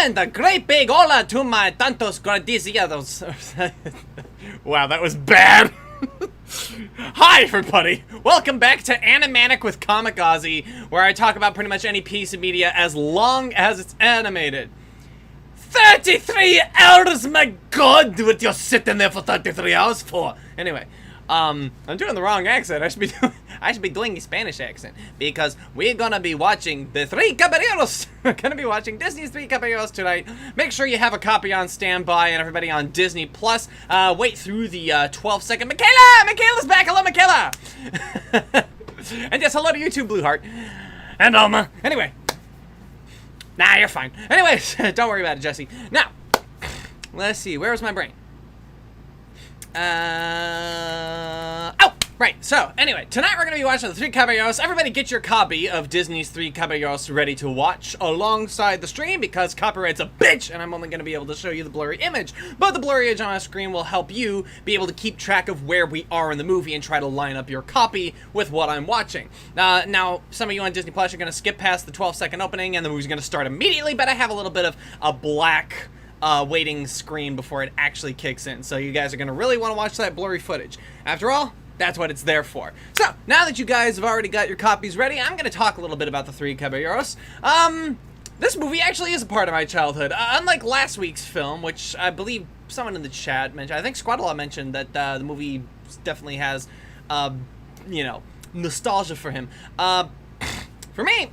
And a great big hola to my tantos gradiciados. Wow, that was bad. Hi, everybody. Welcome back to Animanic with Comic Auzi, where I talk about pretty much any piece of media as long as it's animated. 33 hours, my God! What you're sitting there for 33 hours for? Anyway, I'm doing the wrong accent. I should be doing a Spanish accent because we're gonna be watching the Three Caballeros. We're gonna be watching Disney's Three Caballeros tonight. Make sure you have a copy on standby, and everybody on Disney Plus, wait through the 12-second. Michaela's back. Hello, Michaela. And yes, hello to you too, Blueheart and Alma. Anyway, nah, you're fine. Anyways, don't worry about it, Jesse. Now, let's see. Where was my brain? Oh, right. So, anyway, tonight we're going to be watching the Three Caballeros. Everybody get your copy of Disney's Three Caballeros ready to watch alongside the stream because copyright's a bitch and I'm only going to be able to show you the blurry image. But the blurry image on a screen will help you be able to keep track of where we are in the movie and try to line up your copy with what I'm watching. Now, some of you on Disney Plus are going to skip past the 12-second opening and the movie's going to start immediately, but I have a little bit of a black waiting screen before it actually kicks in. So you guys are going to really want to watch that blurry footage. After all, that's what it's there for. So, now that you guys have already got your copies ready, I'm going to talk a little bit about the Three Caballeros. This movie actually is a part of my childhood. Unlike last week's film, which I believe someone in the chat mentioned, I think Squadlaw mentioned that the movie definitely has, you know, nostalgia for him. For me,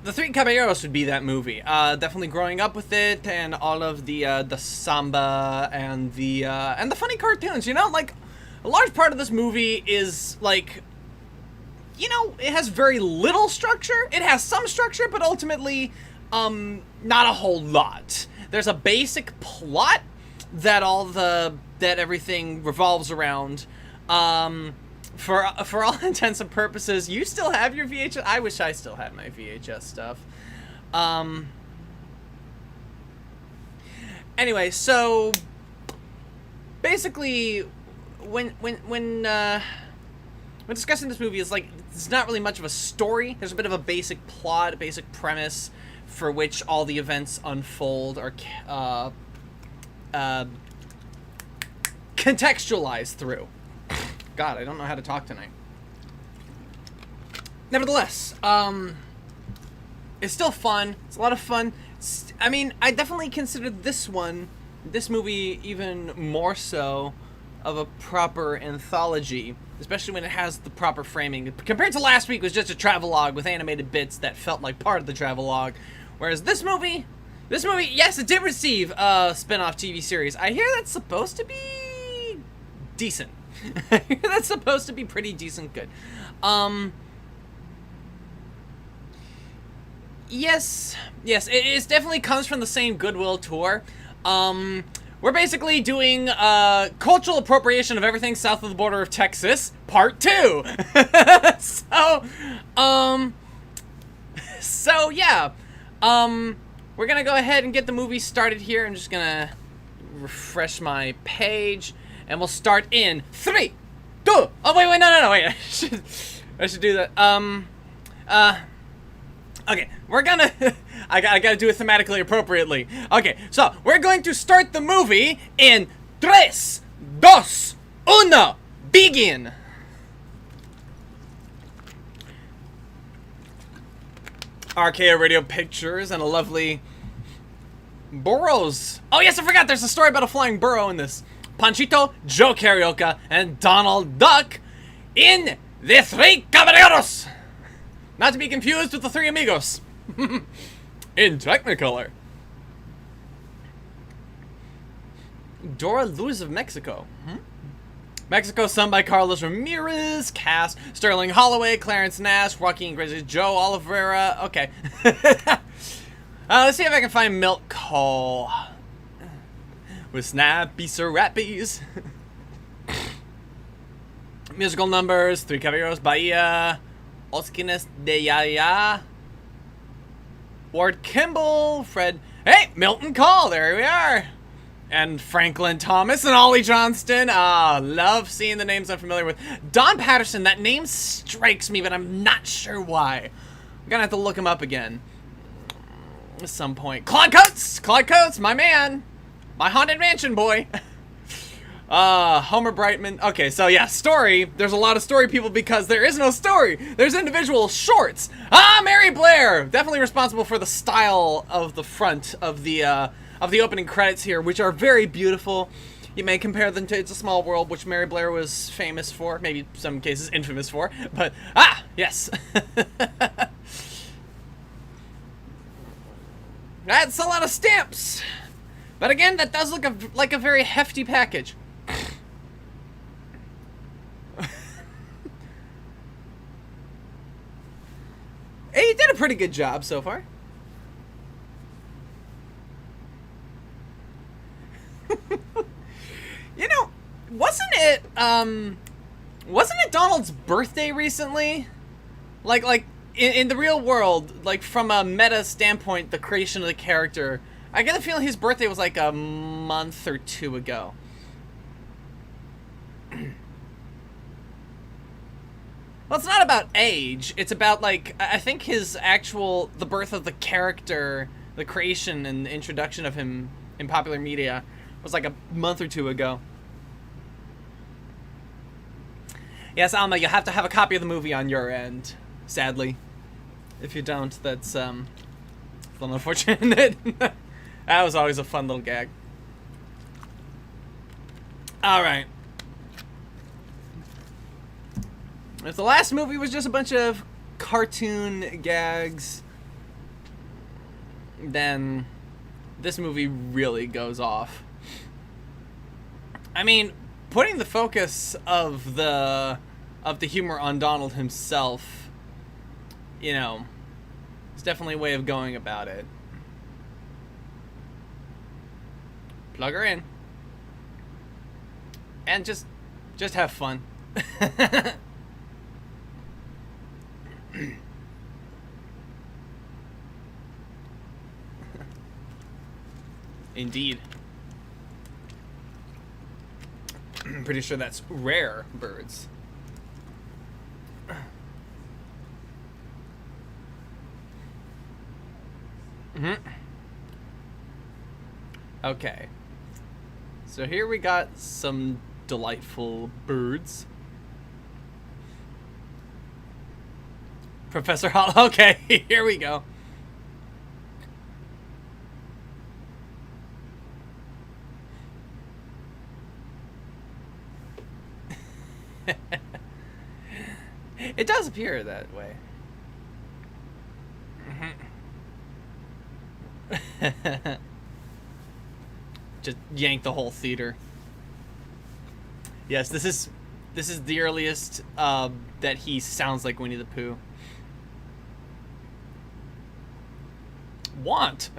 the Three Caballeros would be that movie. Definitely growing up with it and all of the samba and the funny cartoons. You know, like a large part of this movie is like, you know, it has very little structure. It has some structure, but ultimately, not a whole lot. There's a basic plot that everything revolves around. For all intents and purposes, you still have your VHS. I wish I still had my VHS stuff. Anyway, so basically, when discussing this movie, it's like it's not really much of a story. There's a bit of a basic plot, a basic premise for which all the events unfold or contextualized through. God, I don't know how to talk tonight. Nevertheless, it's still fun. It's a lot of fun. I mean, I definitely consider this movie, even more so of a proper anthology, especially when it has the proper framing. Compared to last week, it was just a travelogue with animated bits that felt like part of the travelogue. Whereas this movie, yes, it did receive a spin-off TV series. I hear that's supposed to be decent. That's supposed to be pretty decent good. Yes, it definitely comes from the same Goodwill tour. We're basically doing cultural appropriation of everything south of the border of Texas, part 2. So yeah. We're gonna go ahead and get the movie started here. I'm just gonna refresh my page. And we'll start in 3, 2. Oh wait, no, wait. I should do that. Okay, we're gonna. I gotta do it thematically appropriately. Okay, so we're going to start the movie in 3, 2, 1. Begin. RKO Radio Pictures and a lovely burros. Oh yes, I forgot. There's a story about a flying burro in this. Panchito, Joe Carioca, and Donald Duck in The Three Caballeros. Not to be confused with The Three Amigos. In Technicolor. Dora Luz of Mexico. Mexico, sung by Carlos Ramirez. Cast: Sterling Holloway, Clarence Nash, Joaquin Grizzly, Joe Oliveira. Okay. Let's see if I can find Milk Call. With snappy serappies. Musical numbers: Three Caballeros, Bahia, Osquines de Yaya, Ward Kimball, Fred, hey, Milton Call, there we are. And Franklin Thomas and Ollie Johnston. Love seeing the names I'm familiar with. Don Patterson, that name strikes me, but I'm not sure why. I'm gonna have to look him up again. At some point. Claude Coates! Claude Coates, my man! My Haunted Mansion boy! Homer Brightman. Okay, so yeah, story. There's a lot of story people because there is no story. There's individual shorts. Mary Blair! Definitely responsible for the style of the front of the opening credits here, which are very beautiful. You may compare them to It's a Small World, which Mary Blair was famous for, maybe some cases infamous for, but, yes. That's a lot of stamps. But again, that does look like a very hefty package. Hey, you did a pretty good job so far. You know, wasn't it Donald's birthday recently? Like in the real world, like from a meta standpoint, the creation of the character, I get the feeling his birthday was like a month or two ago. Well, it's not about age. It's about, like, I think the birth of the character, the creation and the introduction of him in popular media was like a month or two ago. Yes, Alma, you have to have a copy of the movie on your end, sadly. If you don't, that's, a little unfortunate. That was always a fun little gag. Alright. If the last movie was just a bunch of cartoon gags, then this movie really goes off. I mean, putting the focus of the humor on Donald himself, you know, is definitely a way of going about it. Plug her in. And just have fun. Indeed. I'm pretty sure that's rare birds. Okay. So here we got some delightful birds. Professor Hall. Okay, here we go. It does appear that way. Just yank the whole theater. Yes, this is the earliest that he sounds like Winnie the Pooh. Want.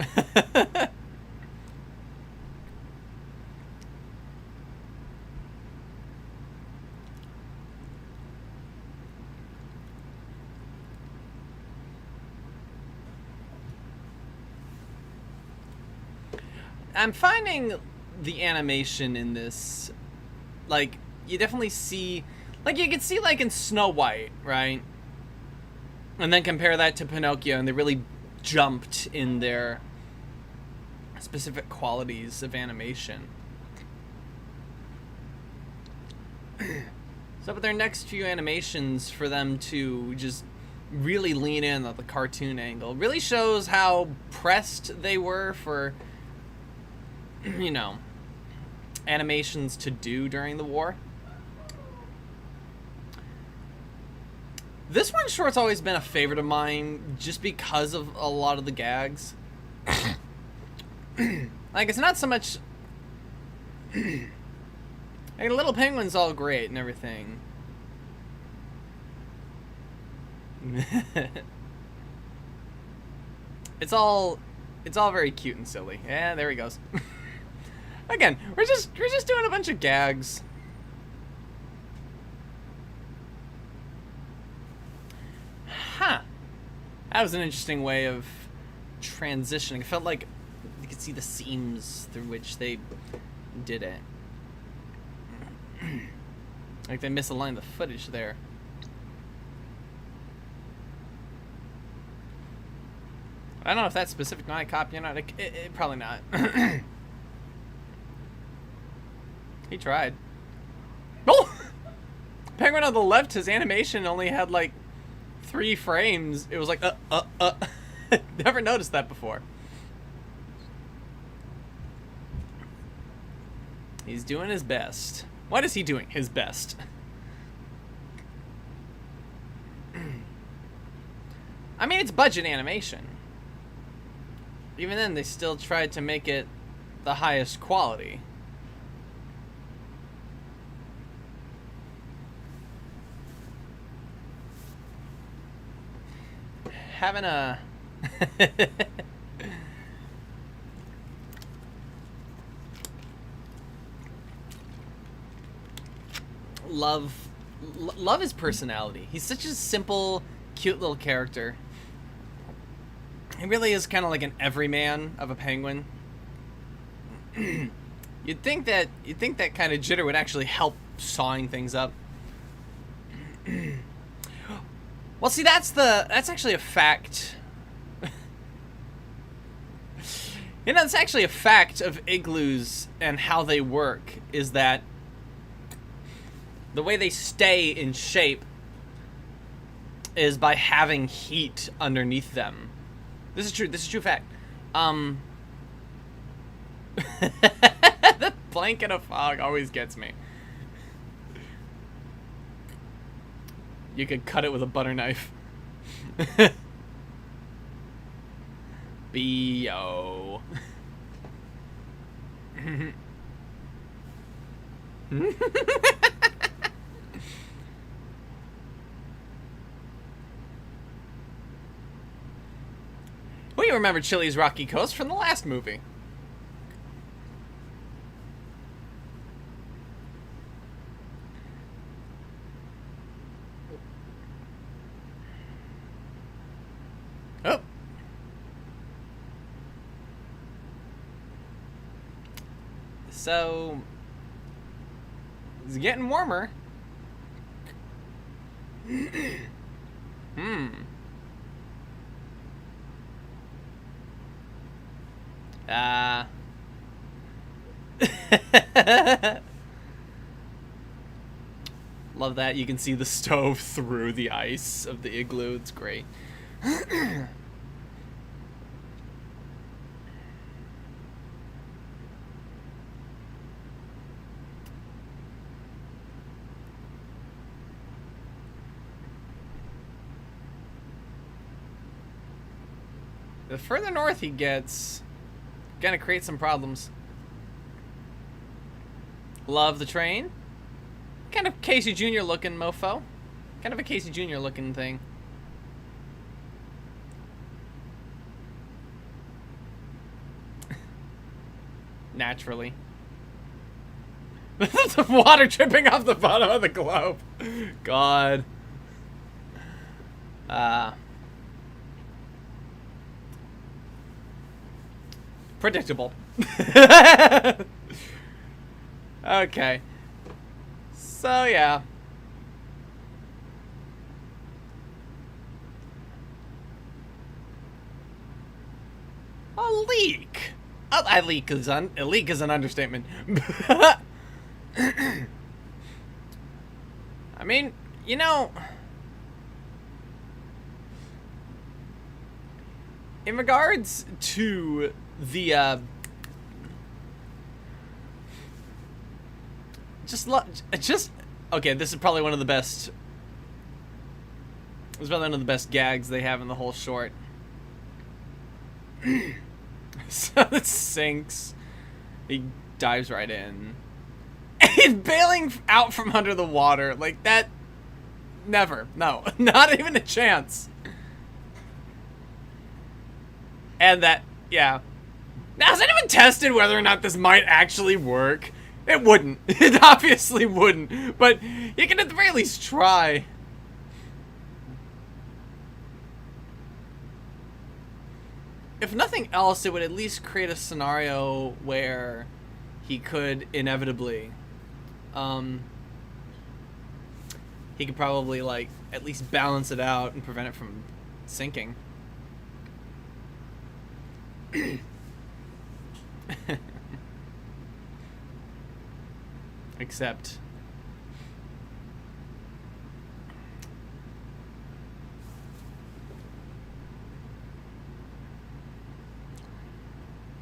I'm finding the animation in this, like, you definitely see, like, you can see, like, in Snow White, right? And then compare that to Pinocchio, and they really jumped in their specific qualities of animation. So with their next few animations, for them to just really lean in on the cartoon angle really shows how pressed they were for, you know, animations to do during the war. This one short's always been a favorite of mine just because of a lot of the gags. Like, it's not so much like, Little Penguin's all great and everything. It's all very cute and silly. Yeah, there he goes. Again, we're just doing a bunch of gags. Huh. That was an interesting way of transitioning. It felt like you could see the seams through which they did it. Like they misaligned the footage there. I don't know if that's specific to my copy or not. It probably not. He tried. Oh! Penguin on the left, his animation only had like 3 frames. It was like, Never noticed that before. He's doing his best. What is he doing? His best. I mean, it's budget animation. Even then, they still tried to make it the highest quality. Having a... Love his personality. He's such a simple, cute little character. He really is kind of like an everyman of a penguin. You'd think that kind of jitter would actually help sawing things up. Well, see, that's actually a fact. You know, it's actually a fact of igloos and how they work is that the way they stay in shape is by having heat underneath them. This is true. This is true fact. The blanket of fog always gets me. You could cut it with a butter knife. B.O. We remember Chile's Rocky Coast from the last movie. Oh. So, it's getting warmer. Love that. You can see the stove through the ice of the igloo. It's great. The further north he gets, gonna create some problems. Love the train. Kind of Casey Jr. looking mofo. Kind of a Casey Jr. looking thing. Naturally. The water dripping off the bottom of the globe. God. Predictable. Okay. So, yeah. A leak. A leak is an understatement. I mean, you know, in regards to the okay, this is probably one of the best. This is probably one of the best gags they have in the whole short. So it sinks. He dives right in. He's bailing out from under the water. Like that. Never. No. Not even a chance. And that. Yeah. Now, has anyone tested whether or not this might actually work? It wouldn't. It obviously wouldn't. But you can at the very least try. If nothing else, it would at least create a scenario where he could inevitably, he could probably, like, at least balance it out and prevent it from sinking. Except...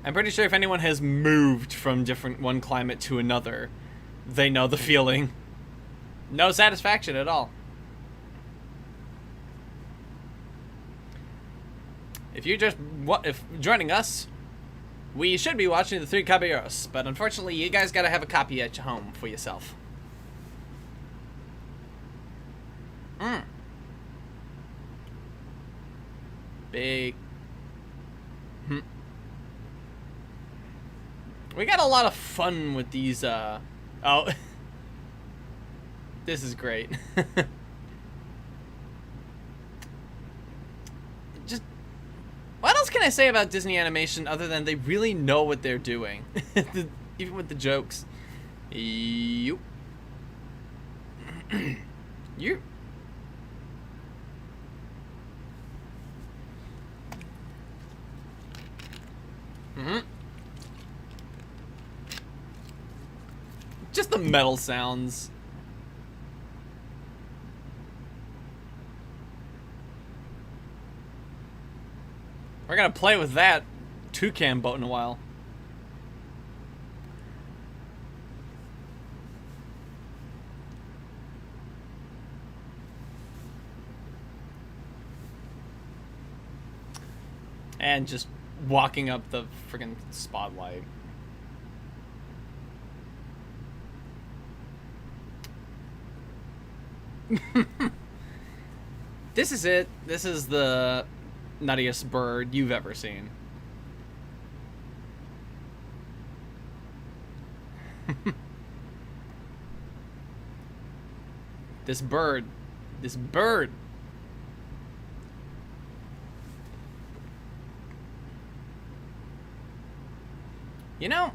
I'm pretty sure if anyone has moved from one climate to another, they know the feeling. No satisfaction at all. If joining us, we should be watching the Three Caballeros, but unfortunately you guys gotta have a copy at your home for yourself. Big. We got a lot of fun with these, oh. This is great. Just, what else can I say about Disney animation other than they really know what they're doing? Even with the jokes. You. You. Just the metal sounds. We're gonna play with that toucan boat in a while. And just walking up the friggin' spotlight. This is it. This is the nuttiest bird you've ever seen. This bird. You know,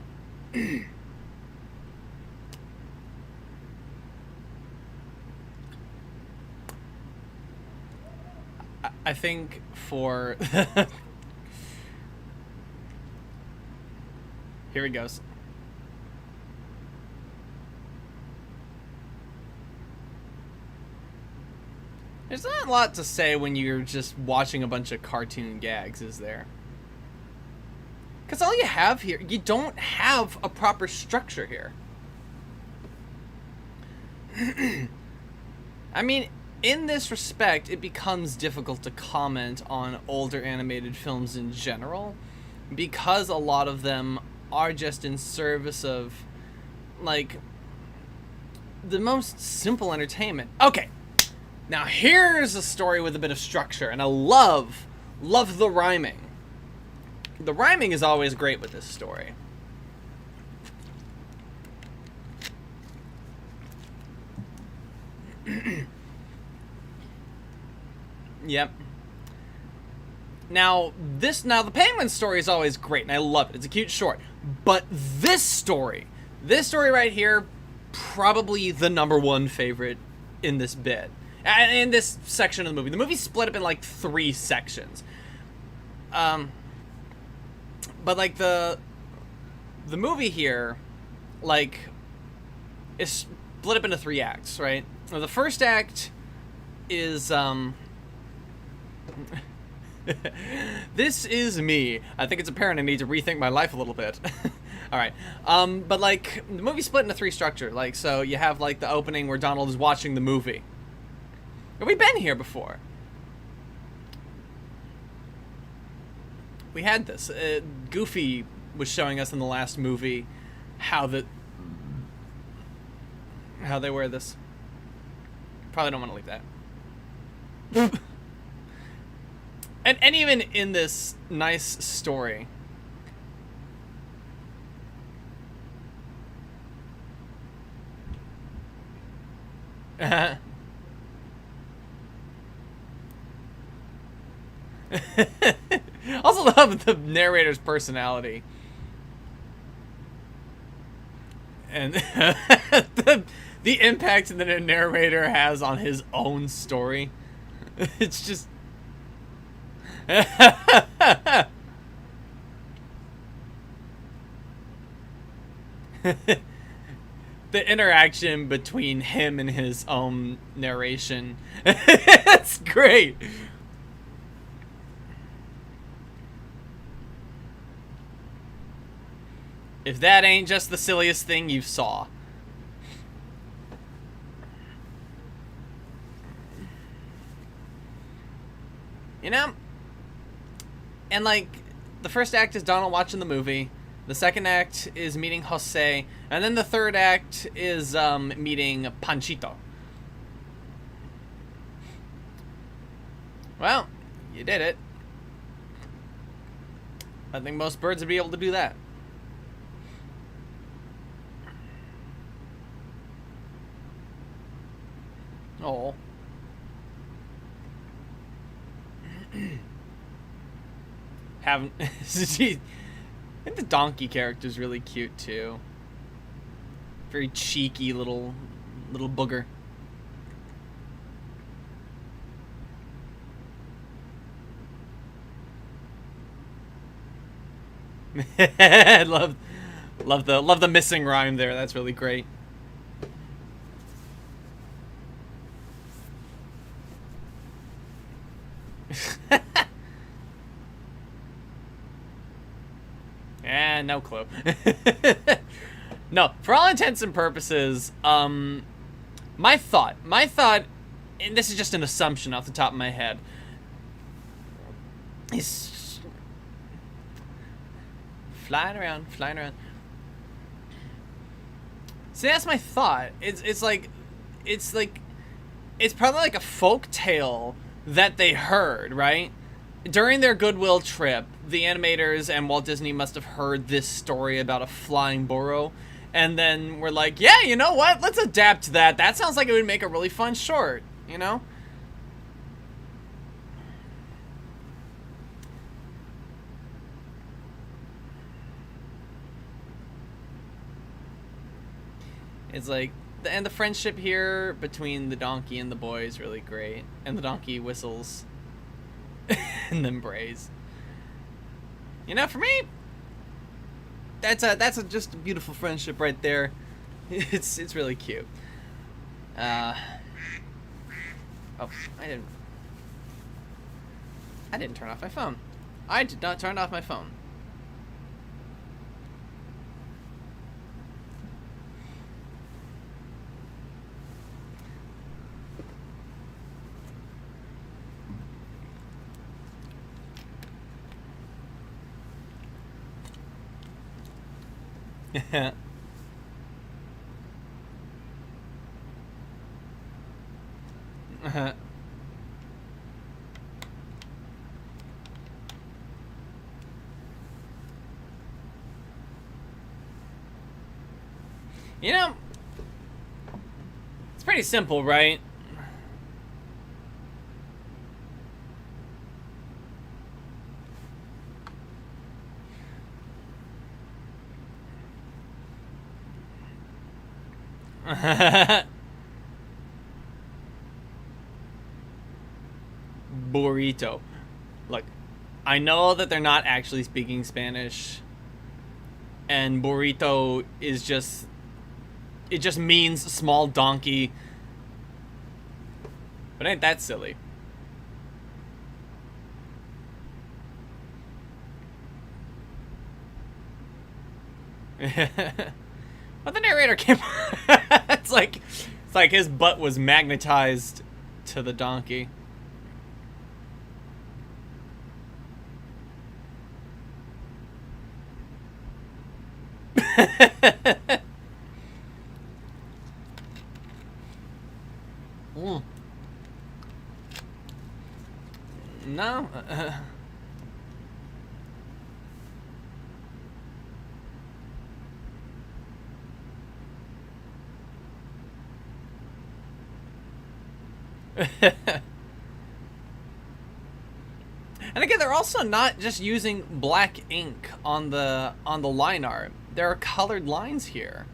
I think for here he goes. There's not a lot to say when you're just watching a bunch of cartoon gags, is there? Because all you have here, you don't have a proper structure here. I mean, in this respect, it becomes difficult to comment on older animated films in general, because a lot of them are just in service of, like, the most simple entertainment. Okay, now here's a story with a bit of structure, and I love the rhyming. The rhyming is always great with this story. Yep. Now the penguin story is always great, and I love it. It's a cute short. But this story right here, probably the #1 favorite in this bit. And in this section of the movie. The movie's split up in like 3 sections. But like the movie here, like, is split up into 3 acts, right? Now, the first act is this is me. I think it's apparent I need to rethink my life a little bit. All right. But like the movie's split into 3 structure. Like, so you have like the opening where Donald is watching the movie. Have we been here before? We had this. Goofy was showing us in the last movie how they wear this. Probably don't want to leave that. and even in this nice story, also love the narrator's personality. And the impact that a narrator has on his own story. It's just... The interaction between him and his own narration. That's great. If that ain't just the silliest thing you saw. You know? And like, the first act is Donald watching the movie. The second act is meeting Jose. And then the third act is meeting Panchito. Well, you did it. I think most birds would be able to do that. Oh. Haven't. And the donkey character's really cute too. Very cheeky little booger. love the missing rhyme there. That's really great. And no clue. No, for all intents and purposes, my thought, and this is just an assumption off the top of my head, is flying around. See, that's my thought. It's probably like a folk tale that they heard, right? During their Goodwill trip, the animators and Walt Disney must have heard this story about a flying burro, and then we're like, yeah, you know what? Let's adapt to that. That sounds like it would make a really fun short, you know? It's like, and the friendship here between the donkey and the boy is really great. And the donkey whistles and then brays. You know, for me, that's just a beautiful friendship right there. It's really cute. Oh, I didn't turn off my phone. I did not turn off my phone. You know, it's pretty simple, right? Burrito. Look, I know that they're not actually speaking Spanish, and burrito is just, it just means small donkey, but ain't that silly. But the narrator came. It's like his butt was magnetized to the donkey. No. And again, they're also not just using black ink on the line art. There are colored lines here.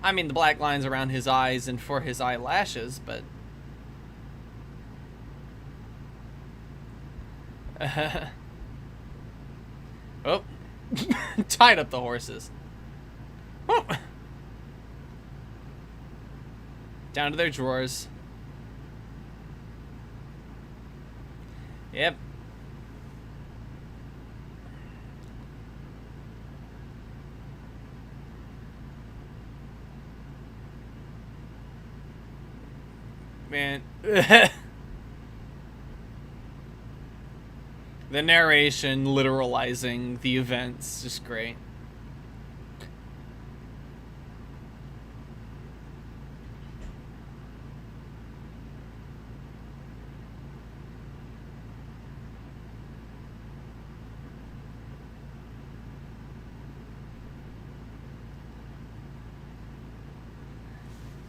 I mean, the black lines around his eyes and for his eyelashes, but oh, Tied up the horses. Oh. Down to their drawers. Yep. Man. The narration literalizing the events, just great.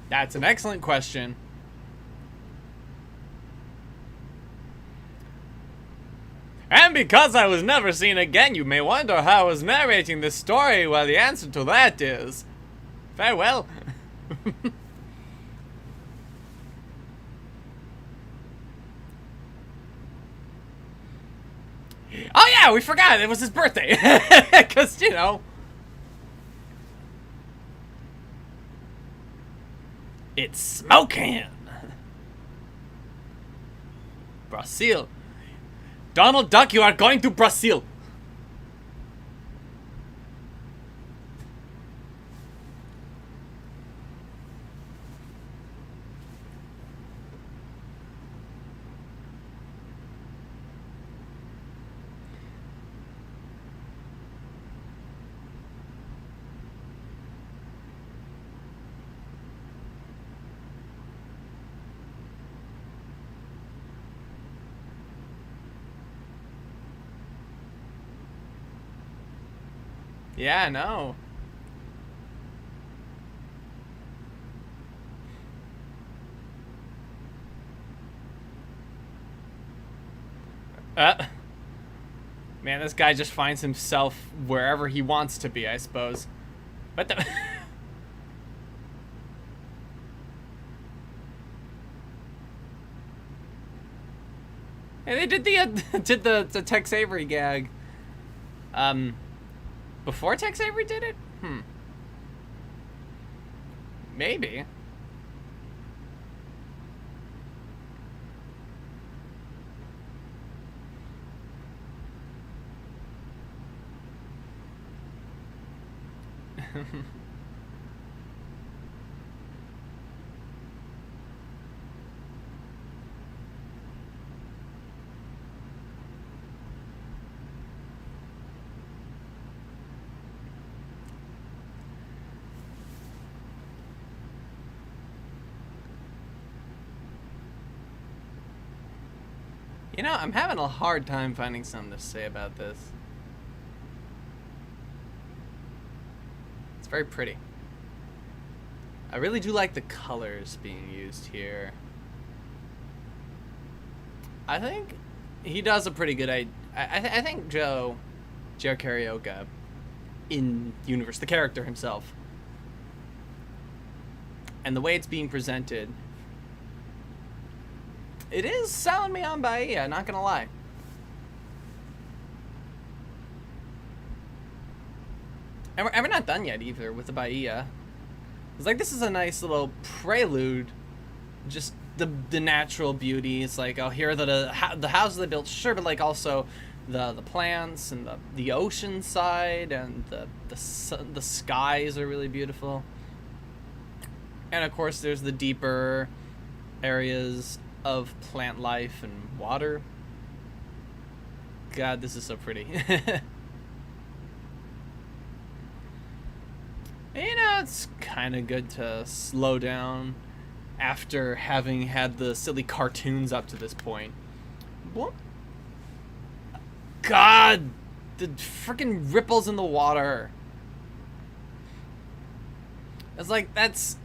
That's an excellent question. And because I was never seen again, you may wonder how I was narrating this story. Well, the answer to that is... farewell. Oh yeah, we forgot. It was his birthday. Because, you know... it's smoking. Brazil. Donald Duck, you are going to Brazil. Yeah, I know. Man, this guy just finds himself wherever he wants to be, I suppose. What the... Hey, they did the Tex Avery gag. Before Tex Avery did it? Maybe. You know, I'm having a hard time finding something to say about this. It's very pretty. I really do like the colors being used here. I think he does a pretty good... I think Joe Carioca in universe, the character himself, and the way it's being presented, it is selling me on Bahia, not gonna lie. And we're not done yet either with the Bahia. It's like, this is a nice little prelude, just the natural beauty. It's like, oh, here are the houses they built, sure, but like also the plants and the ocean side, and the skies are really beautiful. And of course there's the deeper areas of plant life and water. God, this is so pretty. You know, it's kind of good to slow down after having had the silly cartoons up to this point. What? God, the freaking ripples in the water. It's like, that's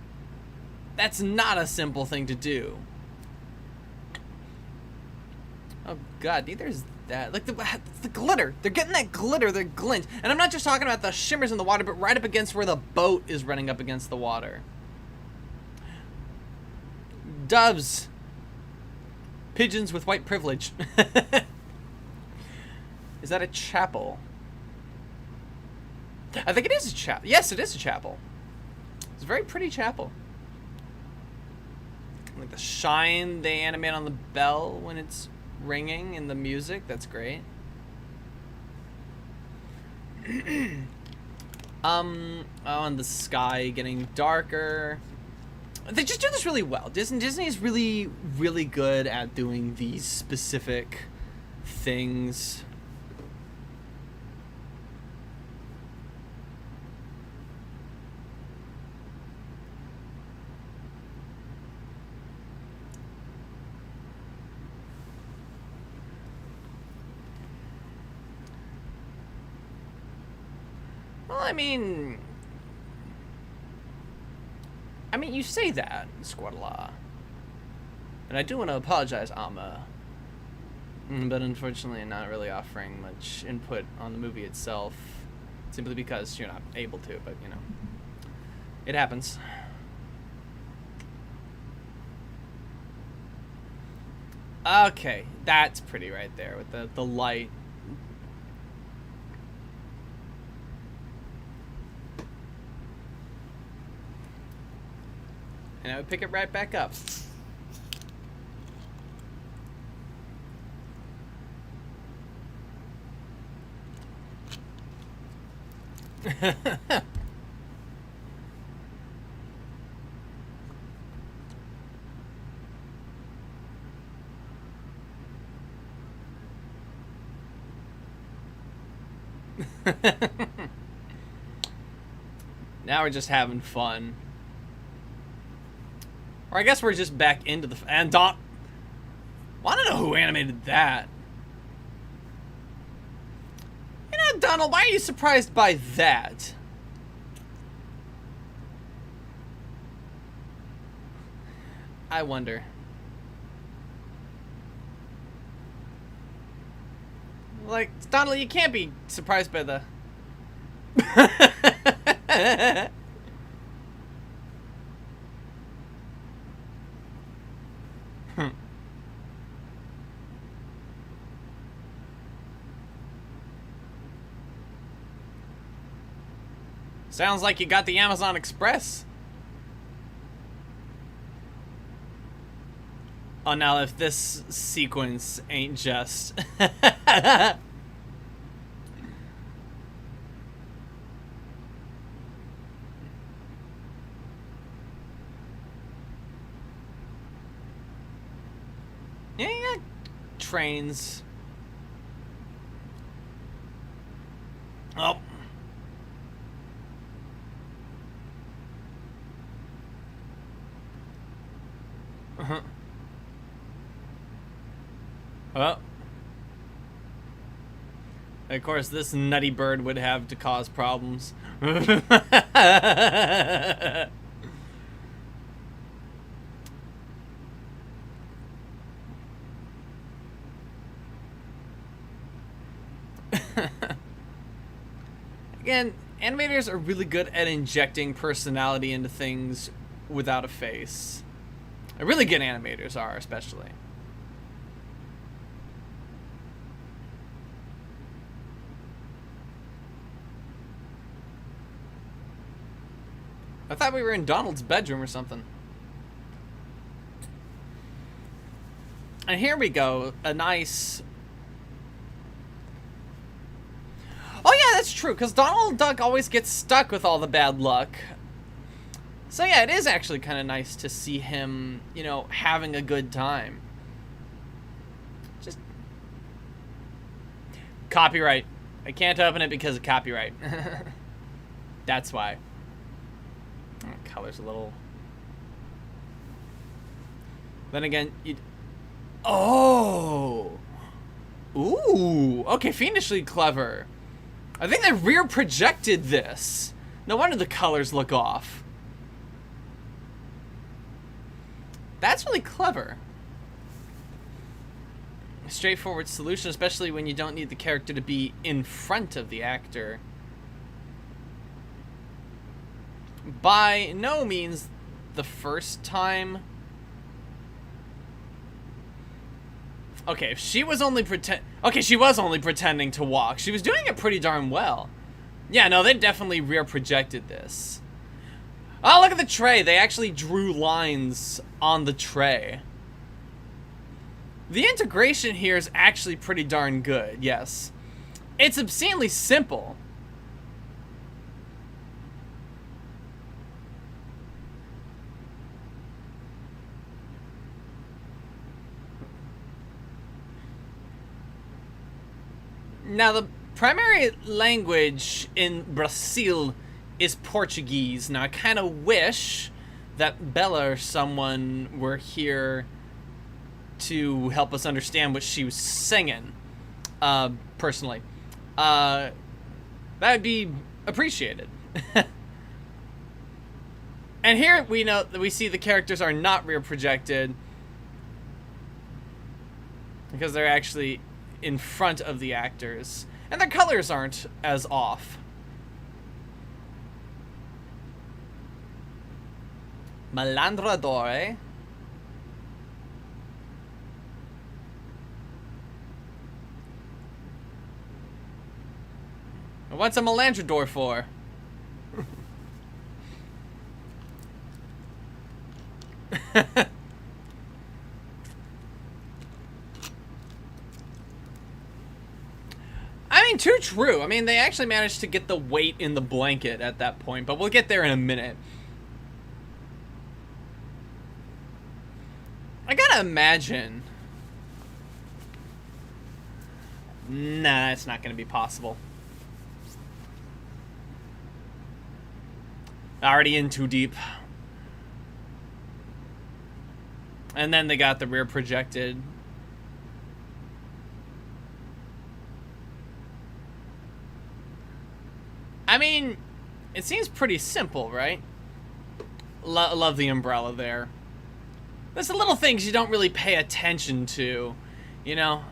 not a simple thing to do. Oh God, neither is that. Like the glitter. They're getting that glitter, the glint. And I'm not just talking about the shimmers in the water, but right up against where the boat is running up against the water. Doves. Pigeons with white privilege. Is that a chapel? I think it is a chapel. Yes, it is a chapel. It's a very pretty chapel. Like the shine they animate on the bell when it's ringing and the music. That's great. Oh, and the sky getting darker. They just do this really well. Disney is really, really good at doing these specific things. Well, I mean, you say that, Squadala. And I do want to apologize, Amma. But unfortunately, I'm not really offering much input on the movie itself. Simply because you're not able to, but, you know. It happens. Okay, that's pretty right there with the light. And I would pick it right back up. Now we're just having fun. Or I guess we're just back into the... And Don... I don't know who animated that. You know, Donald, why are you surprised by that? I wonder. Like, Donald, you can't be surprised by the... Sounds like you got the Amazon Express. Oh, now if this sequence ain't just... Yeah, you got trains. Oh. Uh-huh. Oh. Of course, this nutty bird would have to cause problems. Again, animators are really good at injecting personality into things without a face. Really good animators are, especially. I thought we were in Donald's bedroom or something. And here we go, a nice... Oh yeah, that's true, because Donald Duck always gets stuck with all the bad luck. So yeah, it is actually kind of nice to see him, you know, having a good time. Just... Copyright. I can't open it because of copyright. That's why. Oh, color's a little... Then again, you... Oh! Ooh! Okay, fiendishly clever. I think they rear projected this. No wonder the colors look off. That's really clever. A straightforward solution, especially when you don't need the character to be in front of the actor. By no means the first time. Okay, if she was only she was only pretending to walk. She was doing it pretty darn well. Yeah, no, they definitely rear projected this. Oh, look at the tray. They actually drew lines on the tray. The integration here is actually pretty darn good, yes. It's obscenely simple. Now, the primary language in Brazil is Portuguese. Now, I kind of wish that Bella or someone were here to help us understand what she was singing, personally. That would be appreciated. And here we know that we see the characters are not rear projected because they're actually in front of the actors, and their colors aren't as off. Malandradore. What's a malandrador for? I mean, too true. I mean, they actually managed to get the weight in the blanket at that point, but we'll get there in a minute. I gotta imagine. Nah, it's not gonna be possible. Already in too deep. And then they got the rear projected. I mean, it seems pretty simple, right? Love the umbrella there. There's the little things you don't really pay attention to, you know?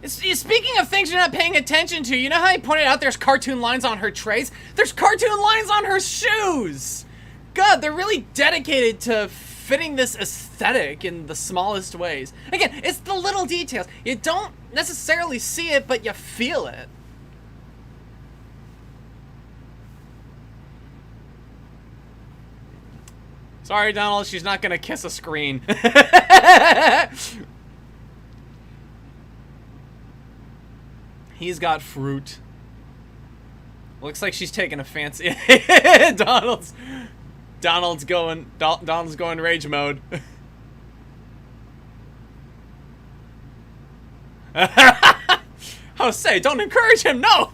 Speaking of things you're not paying attention to, you know how I pointed out there's cartoon lines on her trays? There's cartoon lines on her shoes! God, they're really dedicated to fitting this aesthetic in the smallest ways. Again, it's the little details. You don't necessarily see it, but you feel it. Sorry, Donald, she's not gonna kiss a screen. He's got fruit. Looks like she's taking a fancy. Donald's going rage mode. Oh, say, don't encourage him, no!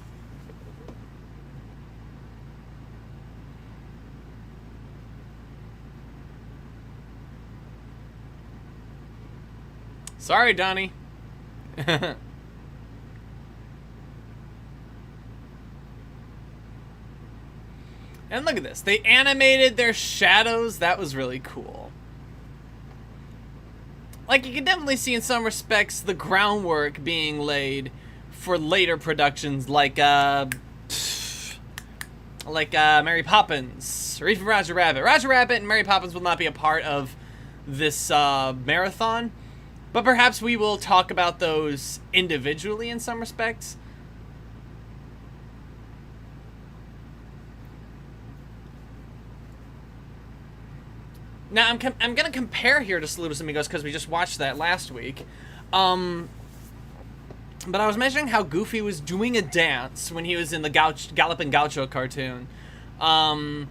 Sorry, Donnie. And look at this. They animated their shadows. That was really cool. Like, you can definitely see in some respects the groundwork being laid for later productions like Mary Poppins or even Roger Rabbit. Roger Rabbit and Mary Poppins will not be a part of this marathon, but perhaps we will talk about those individually in some respects. Now, I'm going to compare here to Saludos Amigos because we just watched that last week. But I was mentioning how Goofy was doing a dance when he was in the Galloping Gaucho cartoon. And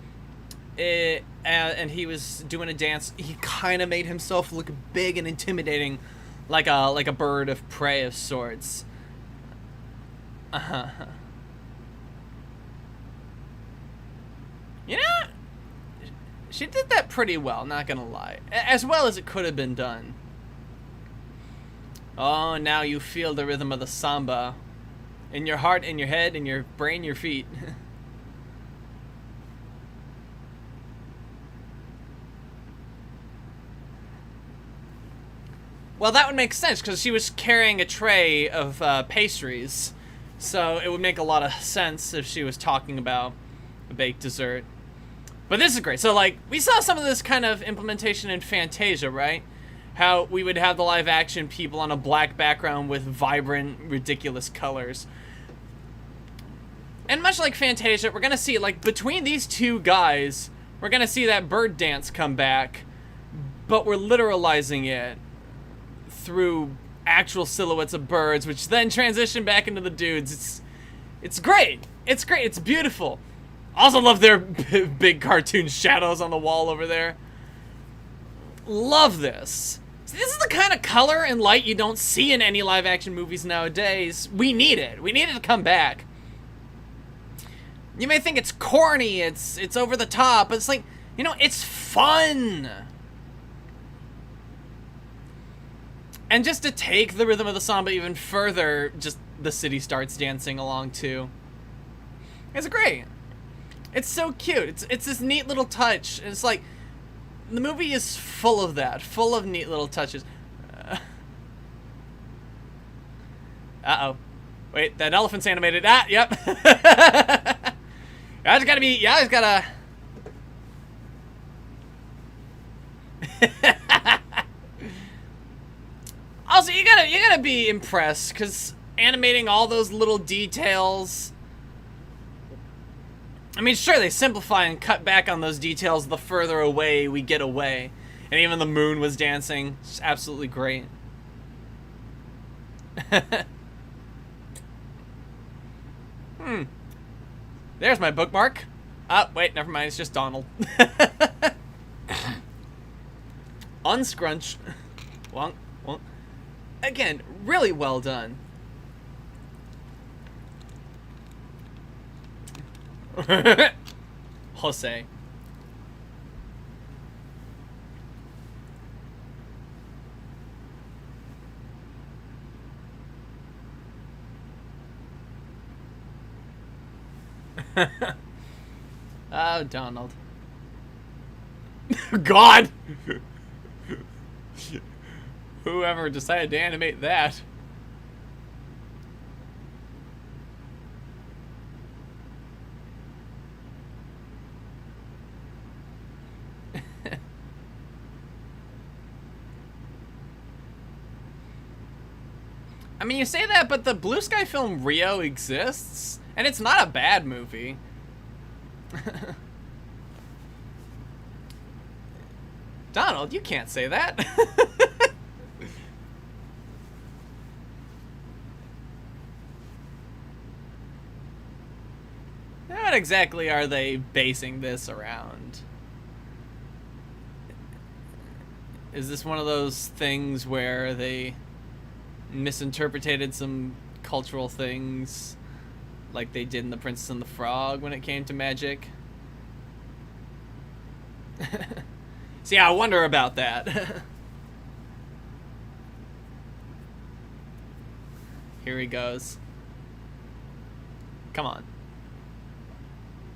he was doing a dance. He kind of made himself look big and intimidating, like a bird of prey of sorts. You know, she did that pretty well, not gonna lie. As well as it could have been done. Oh, now you feel the rhythm of the samba. In your heart, in your head, in your brain, your feet. Well, that would make sense, because she was carrying a tray of pastries. So it would make a lot of sense if she was talking about a baked dessert. But this is great. So, like, we saw some of this kind of implementation in Fantasia, right? How we would have the live-action people on a black background with vibrant, ridiculous colors. And much like Fantasia, we're gonna see, like, between these two guys, we're gonna see that bird dance come back, but we're literalizing it through actual silhouettes of birds, which then transition back into the dudes. It's great. It's great. It's beautiful. Also love their big cartoon shadows on the wall over there. Love this. See, this is the kind of color and light you don't see in any live action movies nowadays. We need it. We need it to come back. You may think it's corny, it's over the top, but it's like, you know, it's fun. And just to take the rhythm of the samba even further, just the city starts dancing along too. It's great. It's so cute. It's this neat little touch. It's like, the movie is full of that, full of neat little touches. Uh-oh. Wait, that elephant's animated. Ah, yep. I just gotta be, yeah, I just gotta... Also, you gotta be impressed, because animating all those little details... I mean, sure, they simplify and cut back on those details the further away we get away. And even the moon was dancing. It's absolutely great. There's my bookmark. Oh, wait, never mind. It's just Donald. Unscrunch. Wonk, wonk. Again, really well done. Jose. Oh, Donald. God! Whoever decided to animate that. I mean, you say that, but the Blue Sky film Rio exists, and it's not a bad movie. Donald, you can't say that. What exactly are they basing this around? Is this one of those things where they misinterpreted some cultural things like they did in The Princess and the Frog when it came to magic? See, I wonder about that. Here he goes. Come on.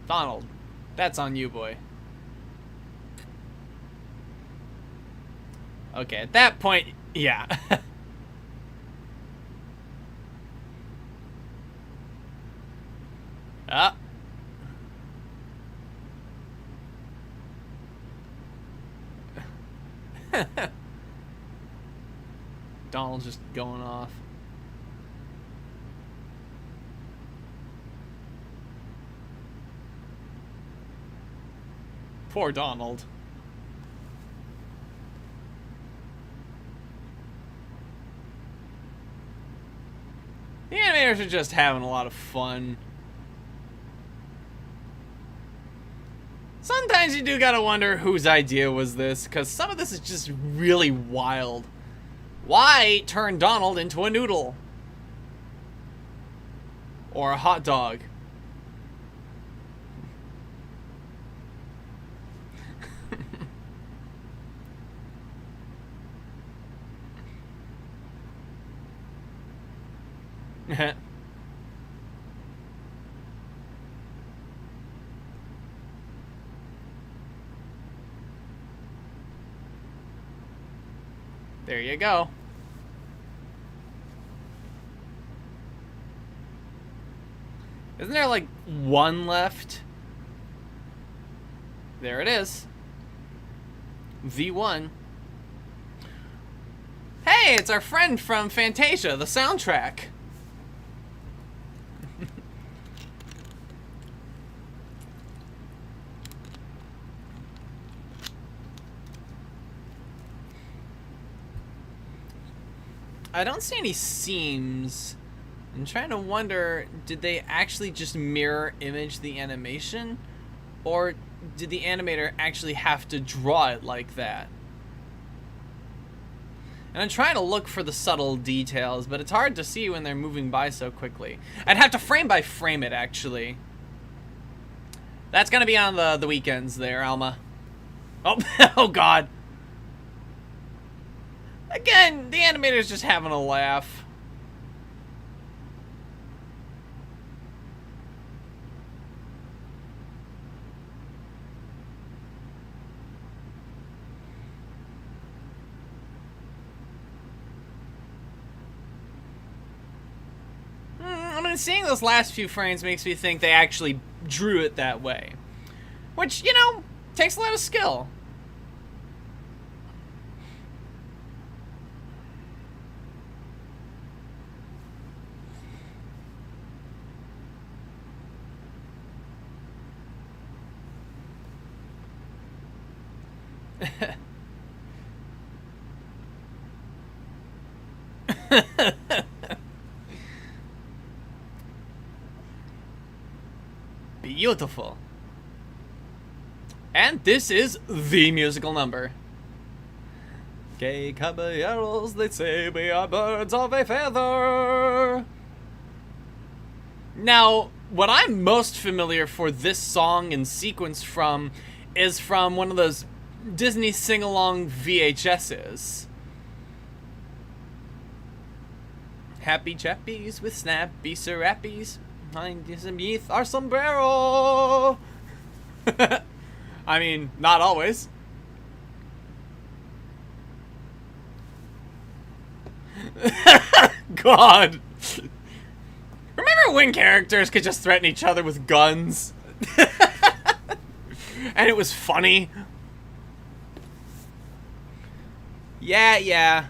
Donald, that's on you, boy. Okay, at that point, yeah. Ah. Donald's just going off. Poor Donald. The animators are just having a lot of fun. Sometimes you do gotta wonder whose idea was this, because some of this is just really wild. Why turn Donald into a noodle? Or a hot dog? There you go. Isn't there like one left? There it is. V1. Hey, it's our friend from Fantasia, the soundtrack. I don't see any seams. I'm trying to wonder, did they actually just mirror image the animation? Or did the animator actually have to draw it like that? And I'm trying to look for the subtle details, but it's hard to see when they're moving by so quickly. I'd have to frame by frame it, actually. That's gonna be on the weekends there, Alma. Oh, oh God. Again, the animator's just having a laugh. I mean, seeing those last few frames makes me think they actually drew it that way. Which, you know, takes a lot of skill. Beautiful. And this is the musical number. Que caballeros, they say we are birds of a feather. Now, what I'm most familiar for this song and sequence from is from one of those Disney sing-along VHSs. Happy chappies with snappy serappies, beneath our sombrero. I mean, not always. God. Remember when characters could just threaten each other with guns? And it was funny? Yeah.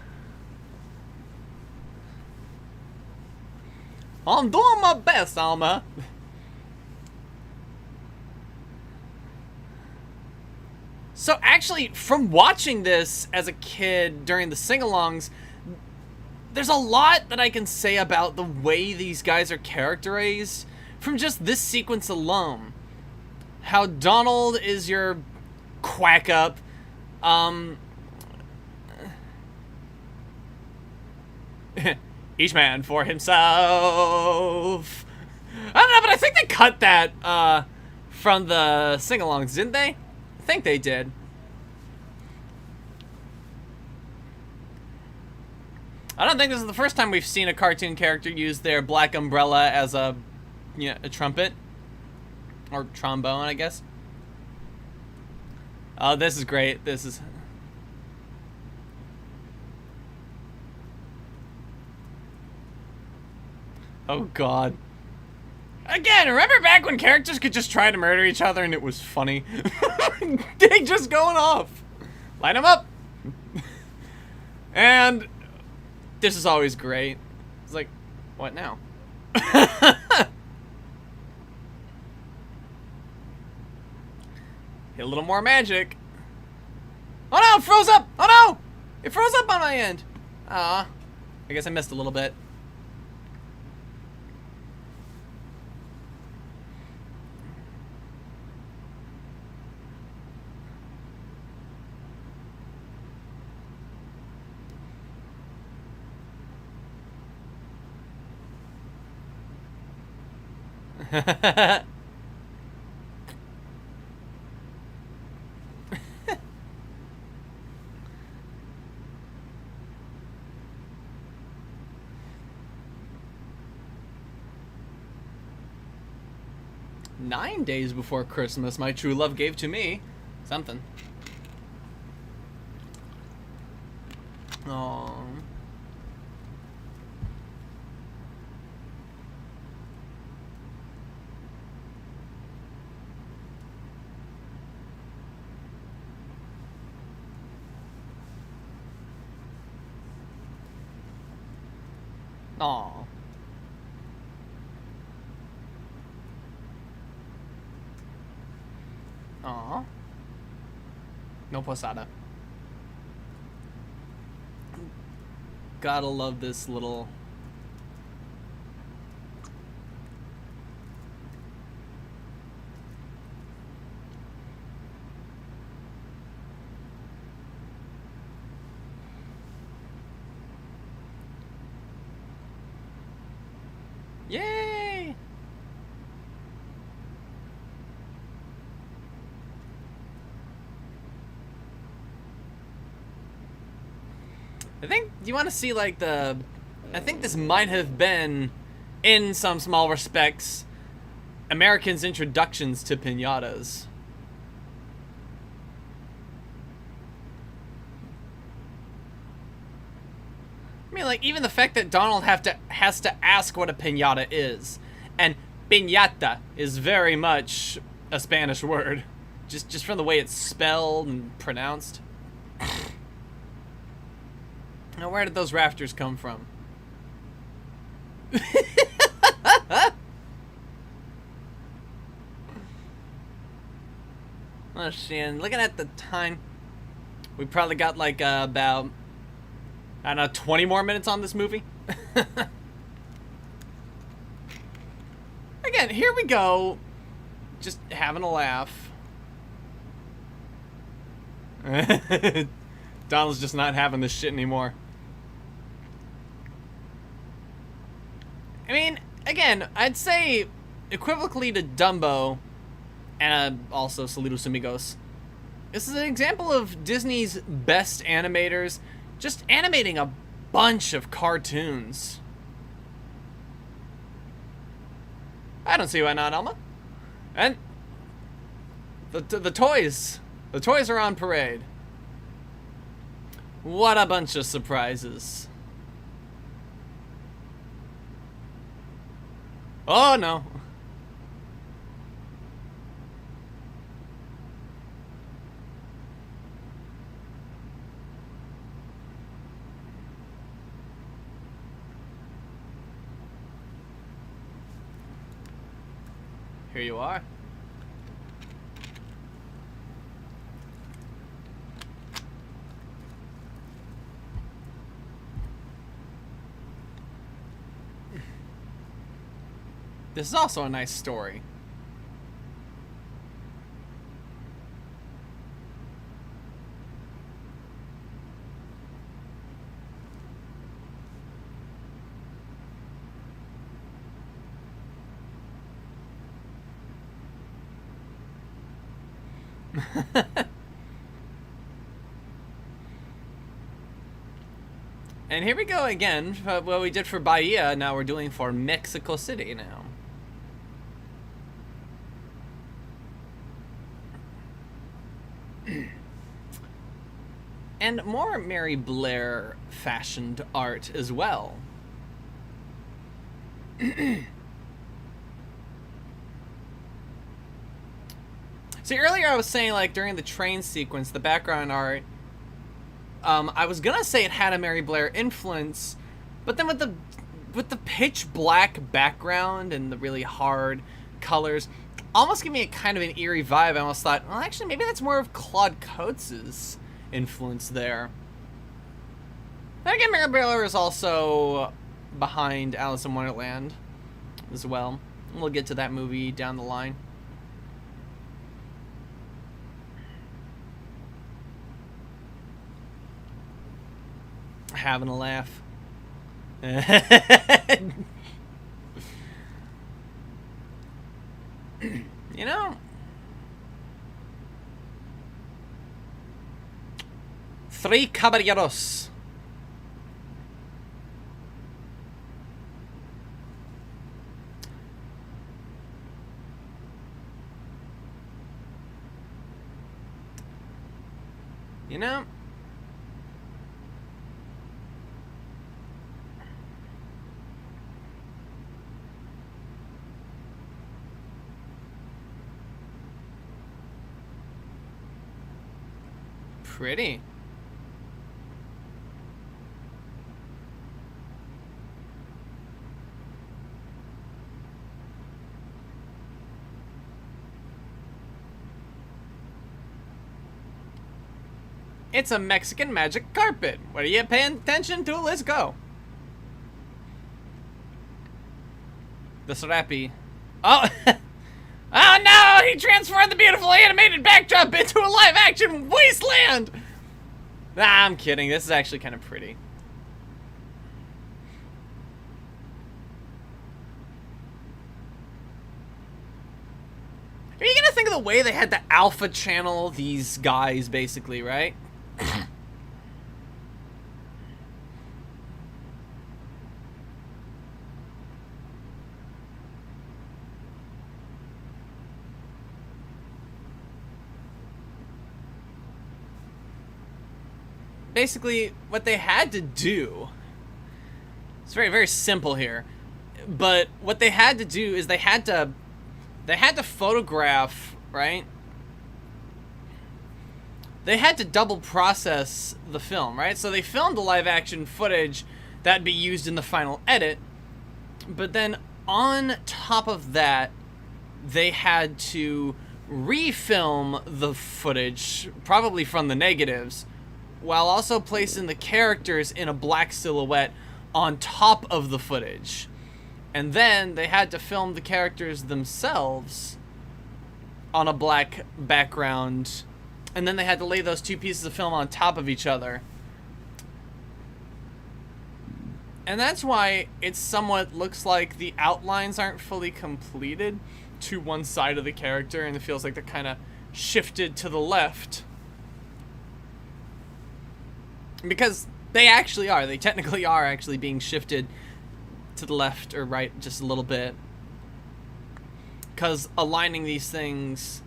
I'm doing my best, Alma. So actually, from watching this as a kid during the sing-alongs, there's a lot that I can say about the way these guys are characterized from just this sequence alone. How Donald is your quack up, each man for himself. I don't know, but I think they cut that from the sing-alongs, didn't they? I think they did. I don't think this is the first time we've seen a cartoon character use their black umbrella as a trumpet. Or trombone, I guess. Oh, this is great. This is... Oh, God. Again, remember back when characters could just try to murder each other and it was funny? They just going off. Line them up. And this is always great. It's like, what now? Hit a little more magic. Oh no, it froze up! Oh no! It froze up on my end. Ah, I guess I missed a little bit. "9 days before Christmas, my true love gave to me something." Aww. Aww. Aww. No posada. Gotta love this little... Yay! I think you want to see like the... I think this might have been, in some small respects, Americans' introductions to piñatas. I mean, like, even the fact that Donald has to ask what a piñata is. And piñata is very much a Spanish word. Just from the way it's spelled and pronounced. Now, where did those rafters come from? Oh, shit. Looking at the time, we probably got, like, about... I don't know, 20 more minutes on this movie? Again, here we go. Just having a laugh. Donald's just not having this shit anymore. I mean, again, I'd say equivocally to Dumbo and also Saludos Amigos. This is an example of Disney's best animators just animating a bunch of cartoons. I don't see why not, Elma. And the toys. The toys are on parade. What a bunch of surprises. Oh, no. Here you are. This is also a nice story. And here we go again. What we did for Bahia, now we're doing for Mexico City now. And more Mary Blair fashioned art as well. See, earlier I was saying, like, during the train sequence, the background art, I was gonna say it had a Mary Blair influence, but then with the pitch black background and the really hard colors, almost gave me a kind of an eerie vibe. I almost thought, well, actually, maybe that's more of Claude Coates's influence there. Then again, Mary Blair is also behind Alice in Wonderland as well. We'll get to that movie down the line. Having a laugh. You know, Three Caballeros. You know, pretty. It's a Mexican magic carpet. What are you paying attention to? Let's go. The Serapi. Oh! Oh no! He transformed the beautiful animated backdrop into a live-action wasteland! Nah, I'm kidding. This is actually kind of pretty. Are you gonna think of the way they had to alpha channel these guys, basically, right? Basically, what they had to do, it's very, very simple here, but what they had to do is they had to photograph, right? They had to double process the film, right? So they filmed the live action footage that'd be used in the final edit, but then on top of that, they had to refilm the footage, probably from the negatives, while also placing the characters in a black silhouette on top of the footage. And then they had to film the characters themselves on a black background, and then they had to lay those two pieces of film on top of each other. And that's why it somewhat looks like the outlines aren't fully completed to one side of the character, and it feels like they're kind of shifted to the left. Because they actually are. They technically are actually being shifted to the left or right just a little bit. Because aligning these things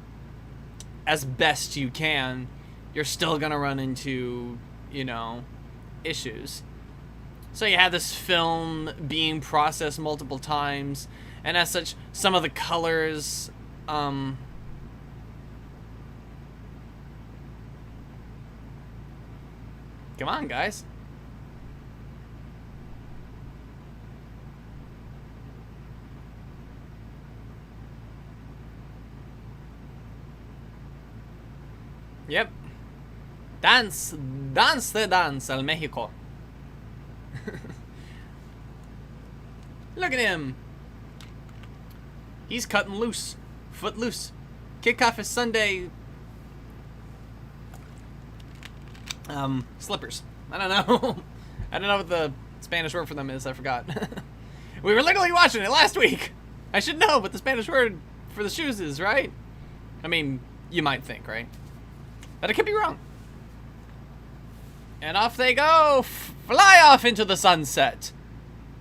as best you can, you're still going to run into, you know, issues. So you have this film being processed multiple times, and as such, some of the colors, come on, guys. Yep. Dance the dance al Mexico. Look at him. He's cutting loose. Foot loose. Kick off his Sunday slippers. I don't know. I don't know what the Spanish word for them is. I forgot. We were literally watching it last week. I should know what the Spanish word for the shoes is, right? I mean, you might think, right? But I could be wrong. And off they go. Fly off into the sunset.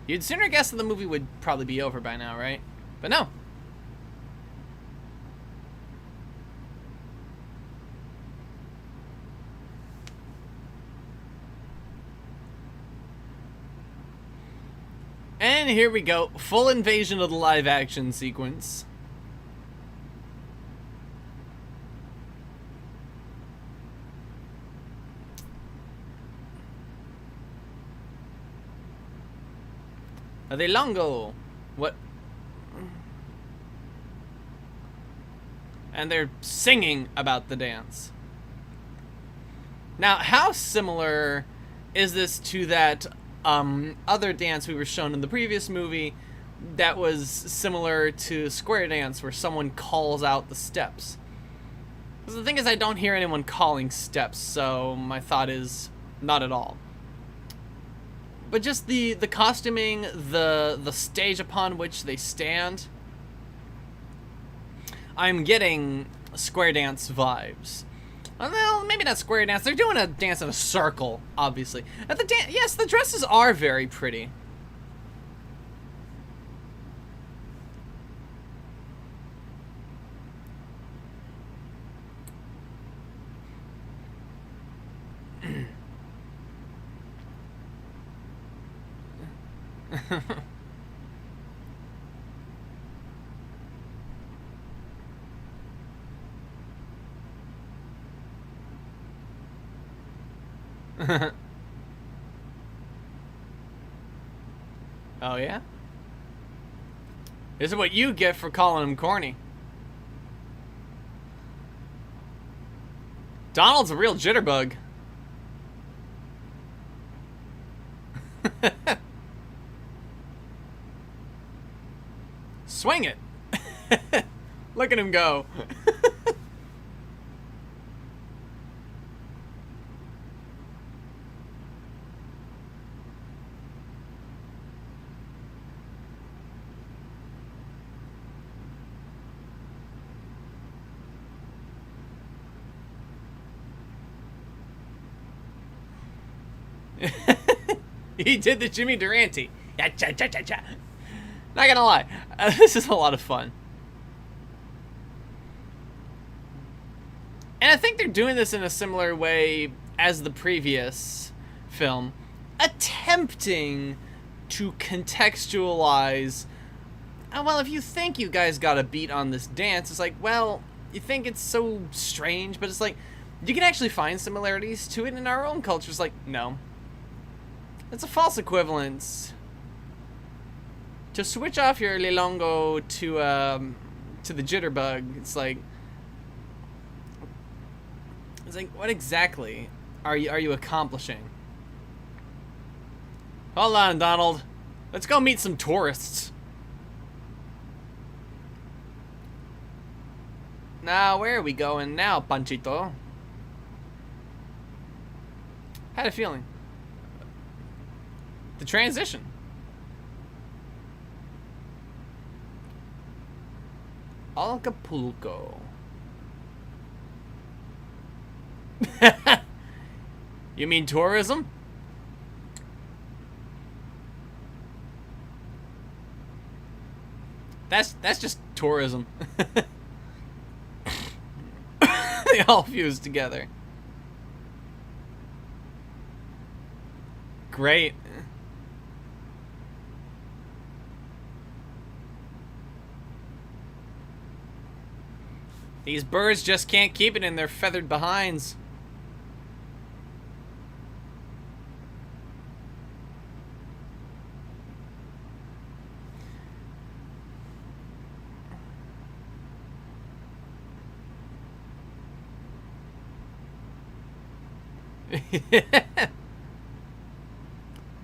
You'd sooner guess that the movie would probably be over by now, right? But no. And here we go. Full invasion of the live action sequence. Adelongo. What? And they're singing about the dance. Now, how similar is this to that other dance we were shown in the previous movie that was similar to square dance, where someone calls out the steps? Because the thing is, I don't hear anyone calling steps, so my thought is not at all. But just the costuming, the stage upon which they stand, I'm getting square dance vibes. Well, maybe not square dance. They're doing a dance in a circle, obviously. At the yes, the dresses are very pretty. Oh, yeah? This is what you get for calling him corny. Donald's a real jitterbug. Swing it. Look at him go. He did the Jimmy Durante. Not gonna lie, this is a lot of fun. And I think they're doing this in a similar way as the previous film, attempting to contextualize, well, if you think you guys got a beat on this dance, it's like, well, you think it's so strange, but it's like, you can actually find similarities to it in our own culture. It's like, no. It's a false equivalence. To switch off your lilongo to the jitterbug, it's like, what exactly are you accomplishing? Hold on, Donald. Let's go meet some tourists. Now, where are we going now, Panchito? Had a feeling. The transition. Acapulco. You mean tourism? That's just tourism. They all fuse together. Great. These birds just can't keep it in their feathered behinds.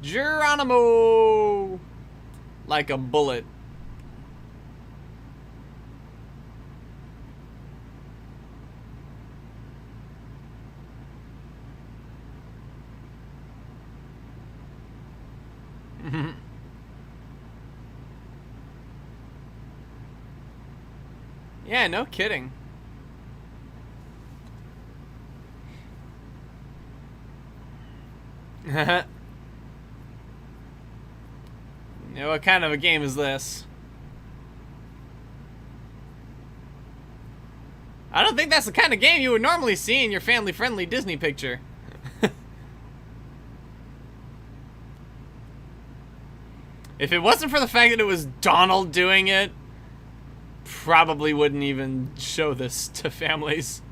Geronimo! Like a bullet. Yeah, no kidding. You know, what kind of a game is this? I don't think that's the kind of game you would normally see in your family-friendly Disney picture. If it wasn't for the fact that it was Donald doing it, probably wouldn't even show this to families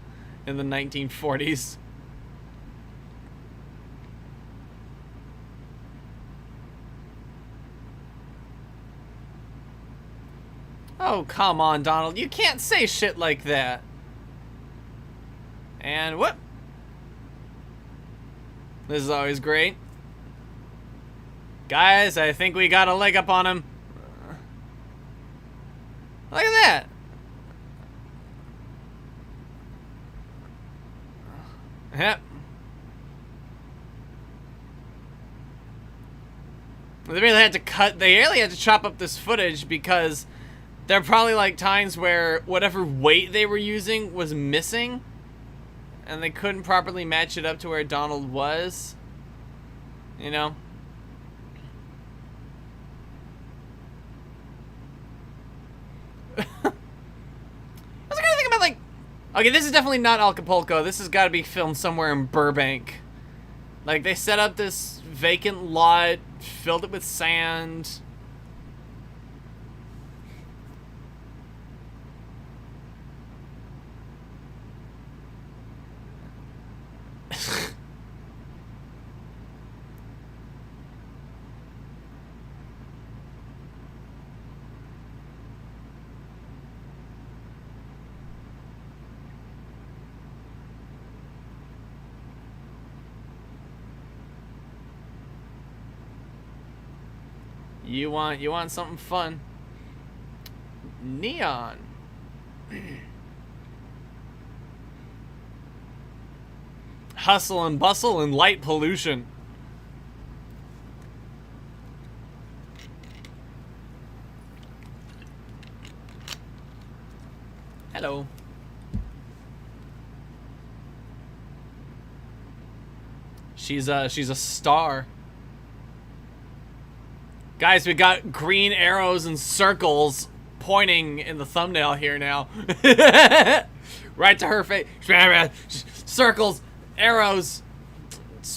in the 1940s. Oh, come on, Donald. You can't say shit like that. And whoop. This is always great. Guys, I think we got a leg up on him. Look at that. Yep. They really had to chop up this footage because there are probably like times where whatever weight they were using was missing and they couldn't properly match it up to where Donald was. You know? I was kind of thinking about like, okay, this is definitely not Acapulco. This has got to be filmed somewhere in Burbank. Like they set up this vacant lot, filled it with sand. You want something fun? Neon. Hustle and bustle and light pollution. Hello. She's a star. Guys, we got green arrows and circles pointing in the thumbnail here now. Right to her face. Circles, arrows,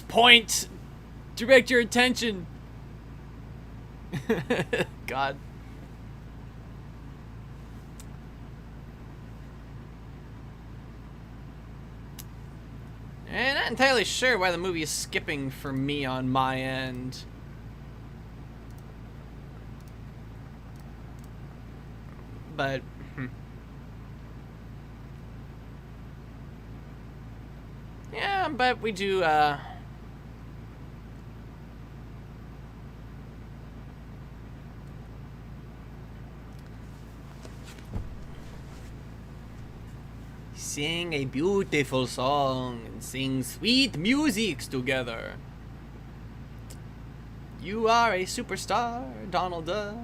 point, direct your attention. God. And not entirely sure why the movie is skipping for me on my end. But yeah, but we do sing a beautiful song and sing sweet music together. You are a superstar, Donald Duck.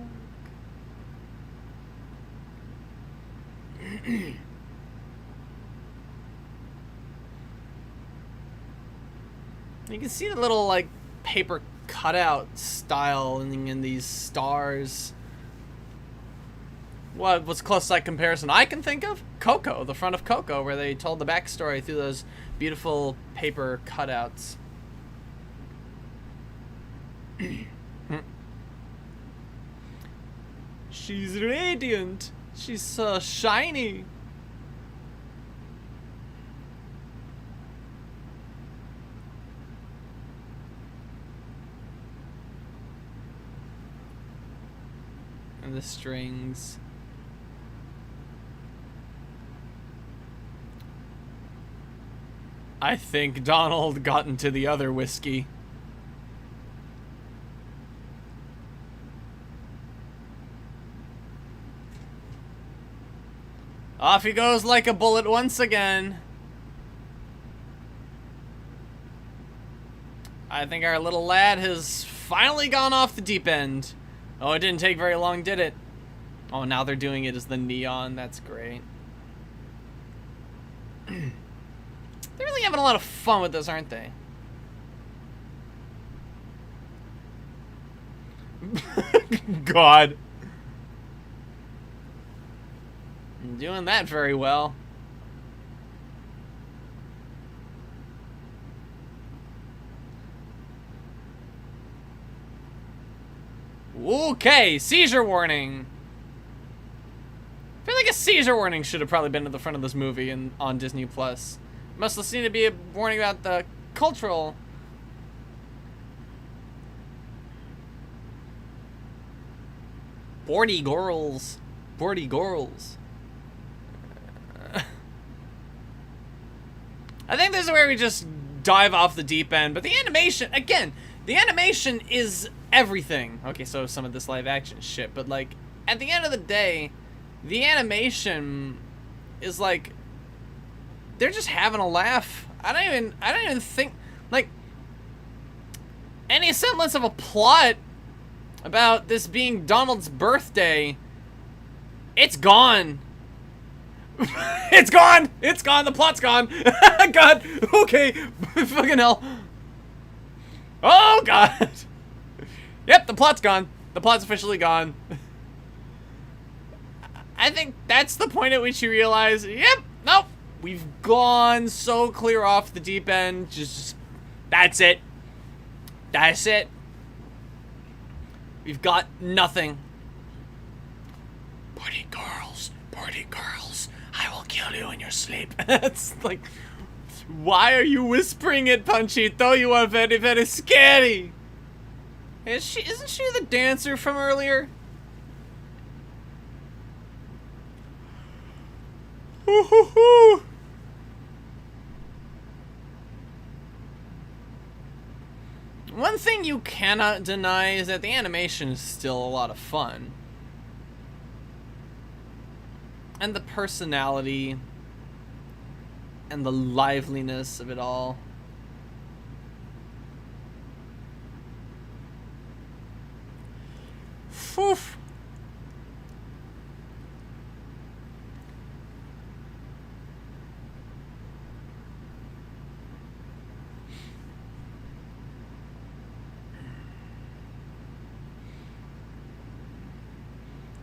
You can see the little like paper cutout style in these stars. What's closest like comparison I can think of? Coco, the front of Coco, where they told the backstory through those beautiful paper cutouts. She's radiant. She's so shiny. And the strings. I think Donald got into the other whiskey. Off he goes like a bullet once again. I think our little lad has finally gone off the deep end. Oh, it didn't take very long, did it? Oh, now they're doing it as the neon. That's great. They're really having a lot of fun with this, aren't they? God. Doing that very well. Okay, seizure warning. I feel like a seizure warning should have probably been at the front of this movie and on Disney Plus. Must have seen to be a warning about the cultural. Bordy girls. Bordy girls. I think this is where we just dive off the deep end, but the animation, again, the animation is everything. Okay, so some of this live action shit, but like, at the end of the day, the animation is like, they're just having a laugh. I don't even think, like, any semblance of a plot about this being Donald's birthday, it's gone. It's gone! It's gone! The plot's gone! God! Okay! Fucking hell. Oh, God! Yep, the plot's gone. The plot's officially gone. I think that's the point at which you realize, yep, nope, we've gone so clear off the deep end. Just, that's it. That's it. We've got nothing. Pretty girls, pretty girls. I will kill you in your sleep. It's like, why are you whispering it, Panchito? You are very, very scary. Isn't she the dancer from earlier? One thing you cannot deny is that the animation is still a lot of fun. And the personality and the liveliness of it all. Whew.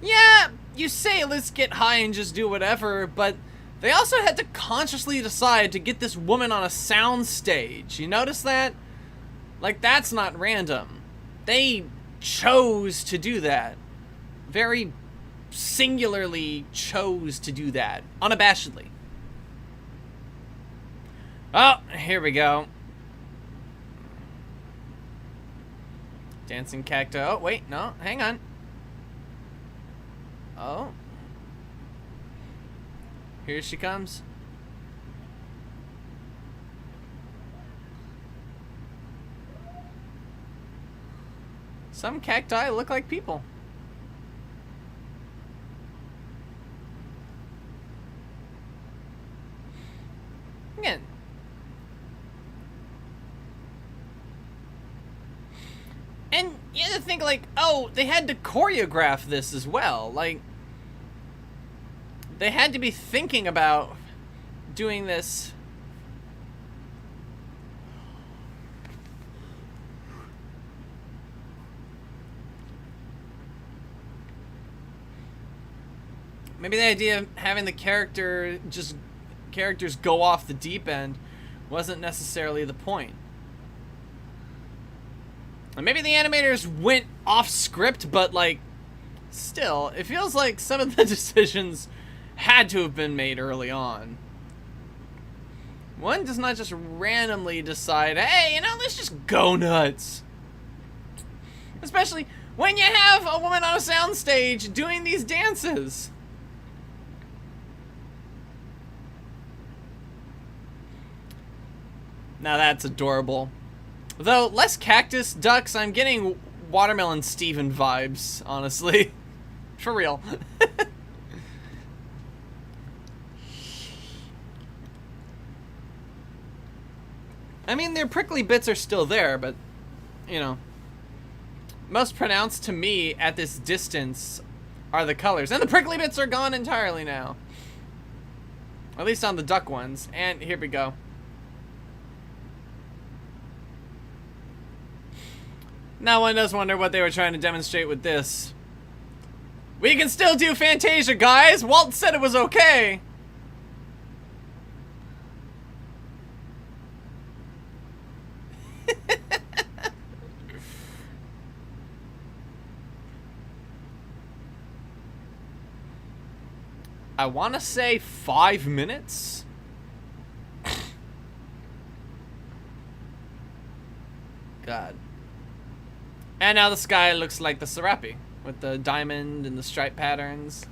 Yeah, you say let's get high and just do whatever, but they also had to consciously decide to get this woman on a sound stage. You notice that? Like, that's not random. They chose to do that. Very singularly chose to do that. Unabashedly. Oh, here we go. Dancing cacti. Oh, wait, no, hang on. Oh. Here she comes. Some cacti look like people. Again. And you have to think like, oh, they had to choreograph this as well. Like, they had to be thinking about doing this. Maybe the idea of having the characters go off the deep end wasn't necessarily the point. And maybe the animators went off script, but like, still, it feels like some of the decisions had to have been made early on. One does not just randomly decide, hey, you know, let's just go nuts. Especially when you have a woman on a soundstage doing these dances. Now that's adorable. Though, less cactus ducks, I'm getting Watermelon Steven vibes, honestly. For real. I mean, their prickly bits are still there, but, you know. Most pronounced to me at this distance are the colors. And the prickly bits are gone entirely now. At least on the duck ones. And here we go. Now one does wonder what they were trying to demonstrate with this. We can still do Fantasia, guys! Walt said it was okay! I want to say 5 minutes? God. And now the sky looks like the Serapi, with the diamond and the stripe patterns.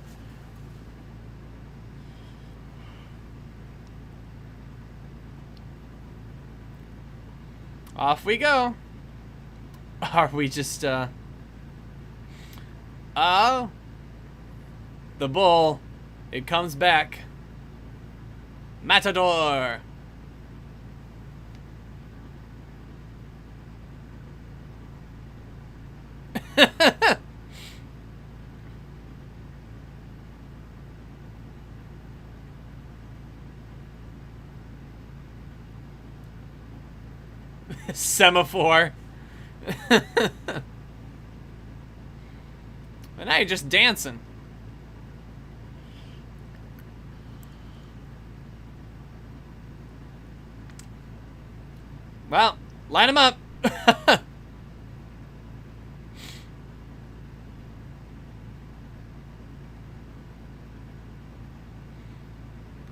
Off we go. Are we just, Oh. The bull. It comes back. Matador. Semaphore. And now you're just dancing. Well, line them up.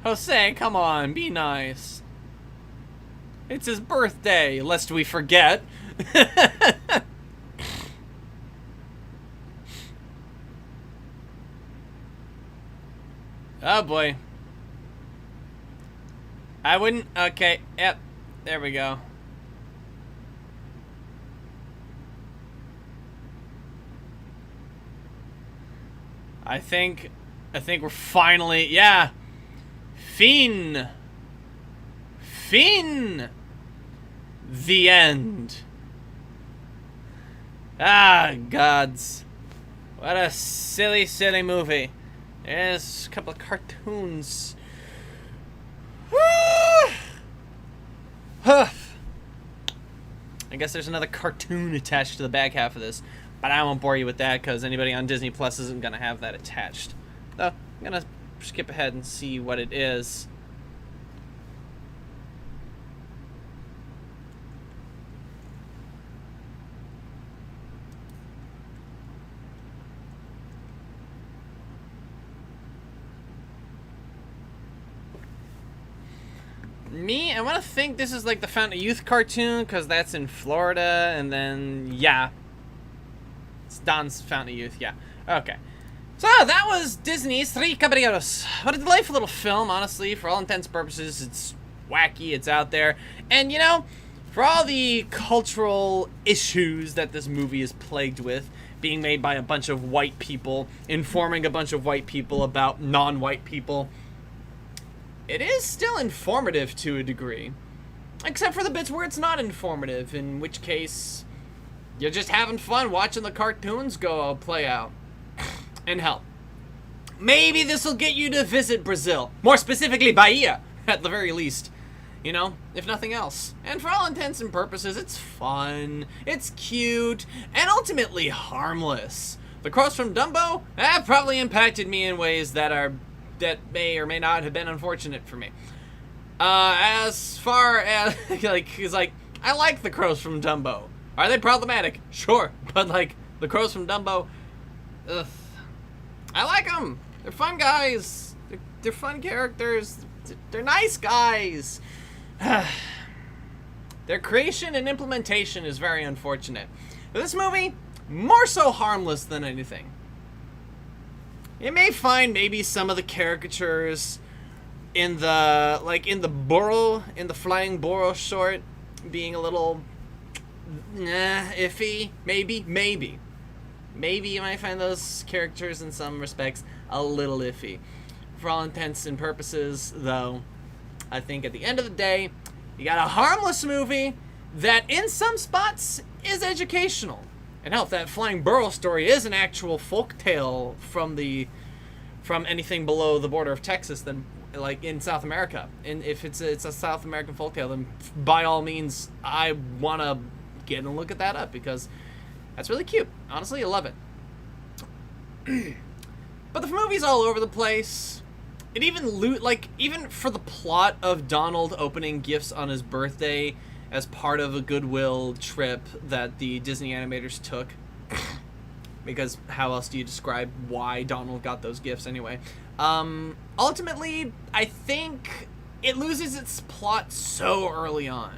Jose, come on, be nice. It's his birthday, lest we forget. Oh boy. I wouldn't. Okay, yep. There we go. I think I think we're finally, yeah. Fin. The end. Ah, gods. What a silly, silly movie. There's a couple of cartoons. I guess there's another cartoon attached to the back half of this, but I won't bore you with that because anybody on Disney Plus isn't going to have that attached. So, I'm going to skip ahead and see what it is. I want to think this is like the Fountain of Youth cartoon because that's in Florida, and then, yeah. It's Don's Fountain of Youth, yeah. Okay. So, that was Disney's Three Caballeros. What a delightful little film, honestly. For all intents and purposes, it's wacky, it's out there. And, you know, for all the cultural issues that this movie is plagued with, being made by a bunch of white people, informing a bunch of white people about non-white people, it is still informative to a degree. Except for the bits where it's not informative, in which case you're just having fun watching the cartoons go play out. And hell, maybe this will get you to visit Brazil. More specifically, Bahia, at the very least. You know, if nothing else. And for all intents and purposes, it's fun, it's cute, and ultimately harmless. The crows from Dumbo, that probably impacted me in ways that may or may not have been unfortunate for me. As far as, I like the crows from Dumbo. Are they problematic? Sure. But, the crows from Dumbo, ugh. I like them. They're fun guys. They're fun characters. They're nice guys. Their creation and implementation is very unfortunate. But this movie, more so harmless than anything. You may find maybe some of the caricatures in the Flying Burro short being a little iffy. Maybe you might find those characters in some respects a little iffy. For all intents and purposes, though, I think at the end of the day, you got a harmless movie that in some spots is educational. And hell, if that Flying Burro story is an actual folktale from anything below the border of Texas, then in South America, and if it's a South American folktale, then by all means, I want to get and look at that up because that's really cute. Honestly, I love it. But the movie's all over the place. It even for the plot of Donald opening gifts on his birthday as part of a goodwill trip that the Disney animators took. Because how else do you describe why Donald got those gifts anyway? Ultimately, I think it loses its plot so early on.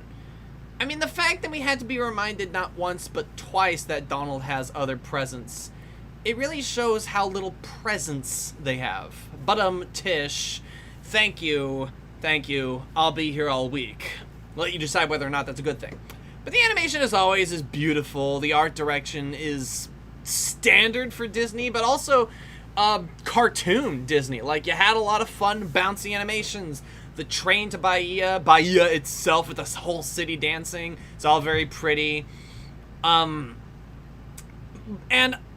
I mean, the fact that we had to be reminded not once but twice that Donald has other presents, it really shows how little presence they have. But Tish, thank you, I'll be here all week. Let you decide whether or not that's a good thing. But the animation, as always, is beautiful. The art direction is standard for Disney, but also cartoon Disney. You had a lot of fun, bouncy animations. The train to Bahia itself with the whole city dancing. It's all very pretty. And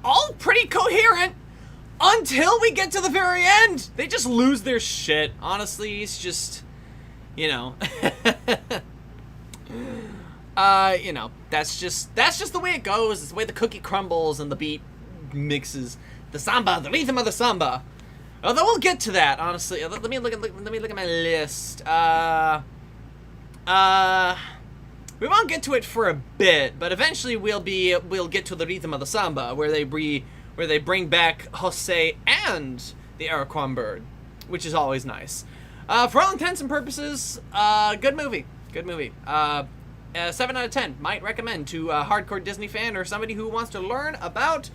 all pretty coherent until we get to the very end. They just lose their shit. Honestly, it's just, that's just the way it goes. It's the way the cookie crumbles and the beat mixes. The samba, the rhythm of the samba. Although we'll get to that, honestly. Let me look at my list. We won't get to it for a bit, but eventually we'll get to the rhythm of the samba, where they bring back Jose and the Araquan bird, which is always nice. For all intents and purposes, good movie. 7 out of 10. Might recommend to a hardcore Disney fan or somebody who wants to learn about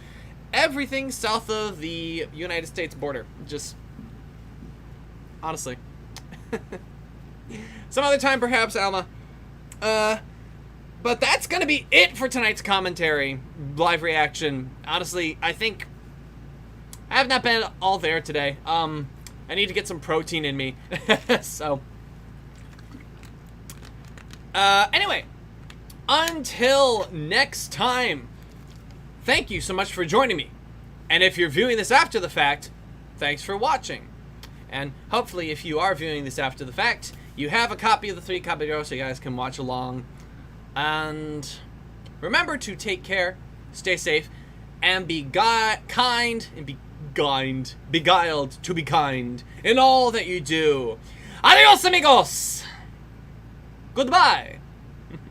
everything south of the United States border. Just, honestly. Some other time, perhaps, Alma. But that's gonna be it for tonight's commentary, live reaction. Honestly, I think I have not been all there today. I need to get some protein in me. So, anyway, until next time, thank you so much for joining me. And if you're viewing this after the fact, thanks for watching. And hopefully, if you are viewing this after the fact, you have a copy of the 3 Caballeros so you guys can watch along. And remember to take care, stay safe, and be kind, and beguiled to be kind in all that you do. Adios, amigos! Goodbye!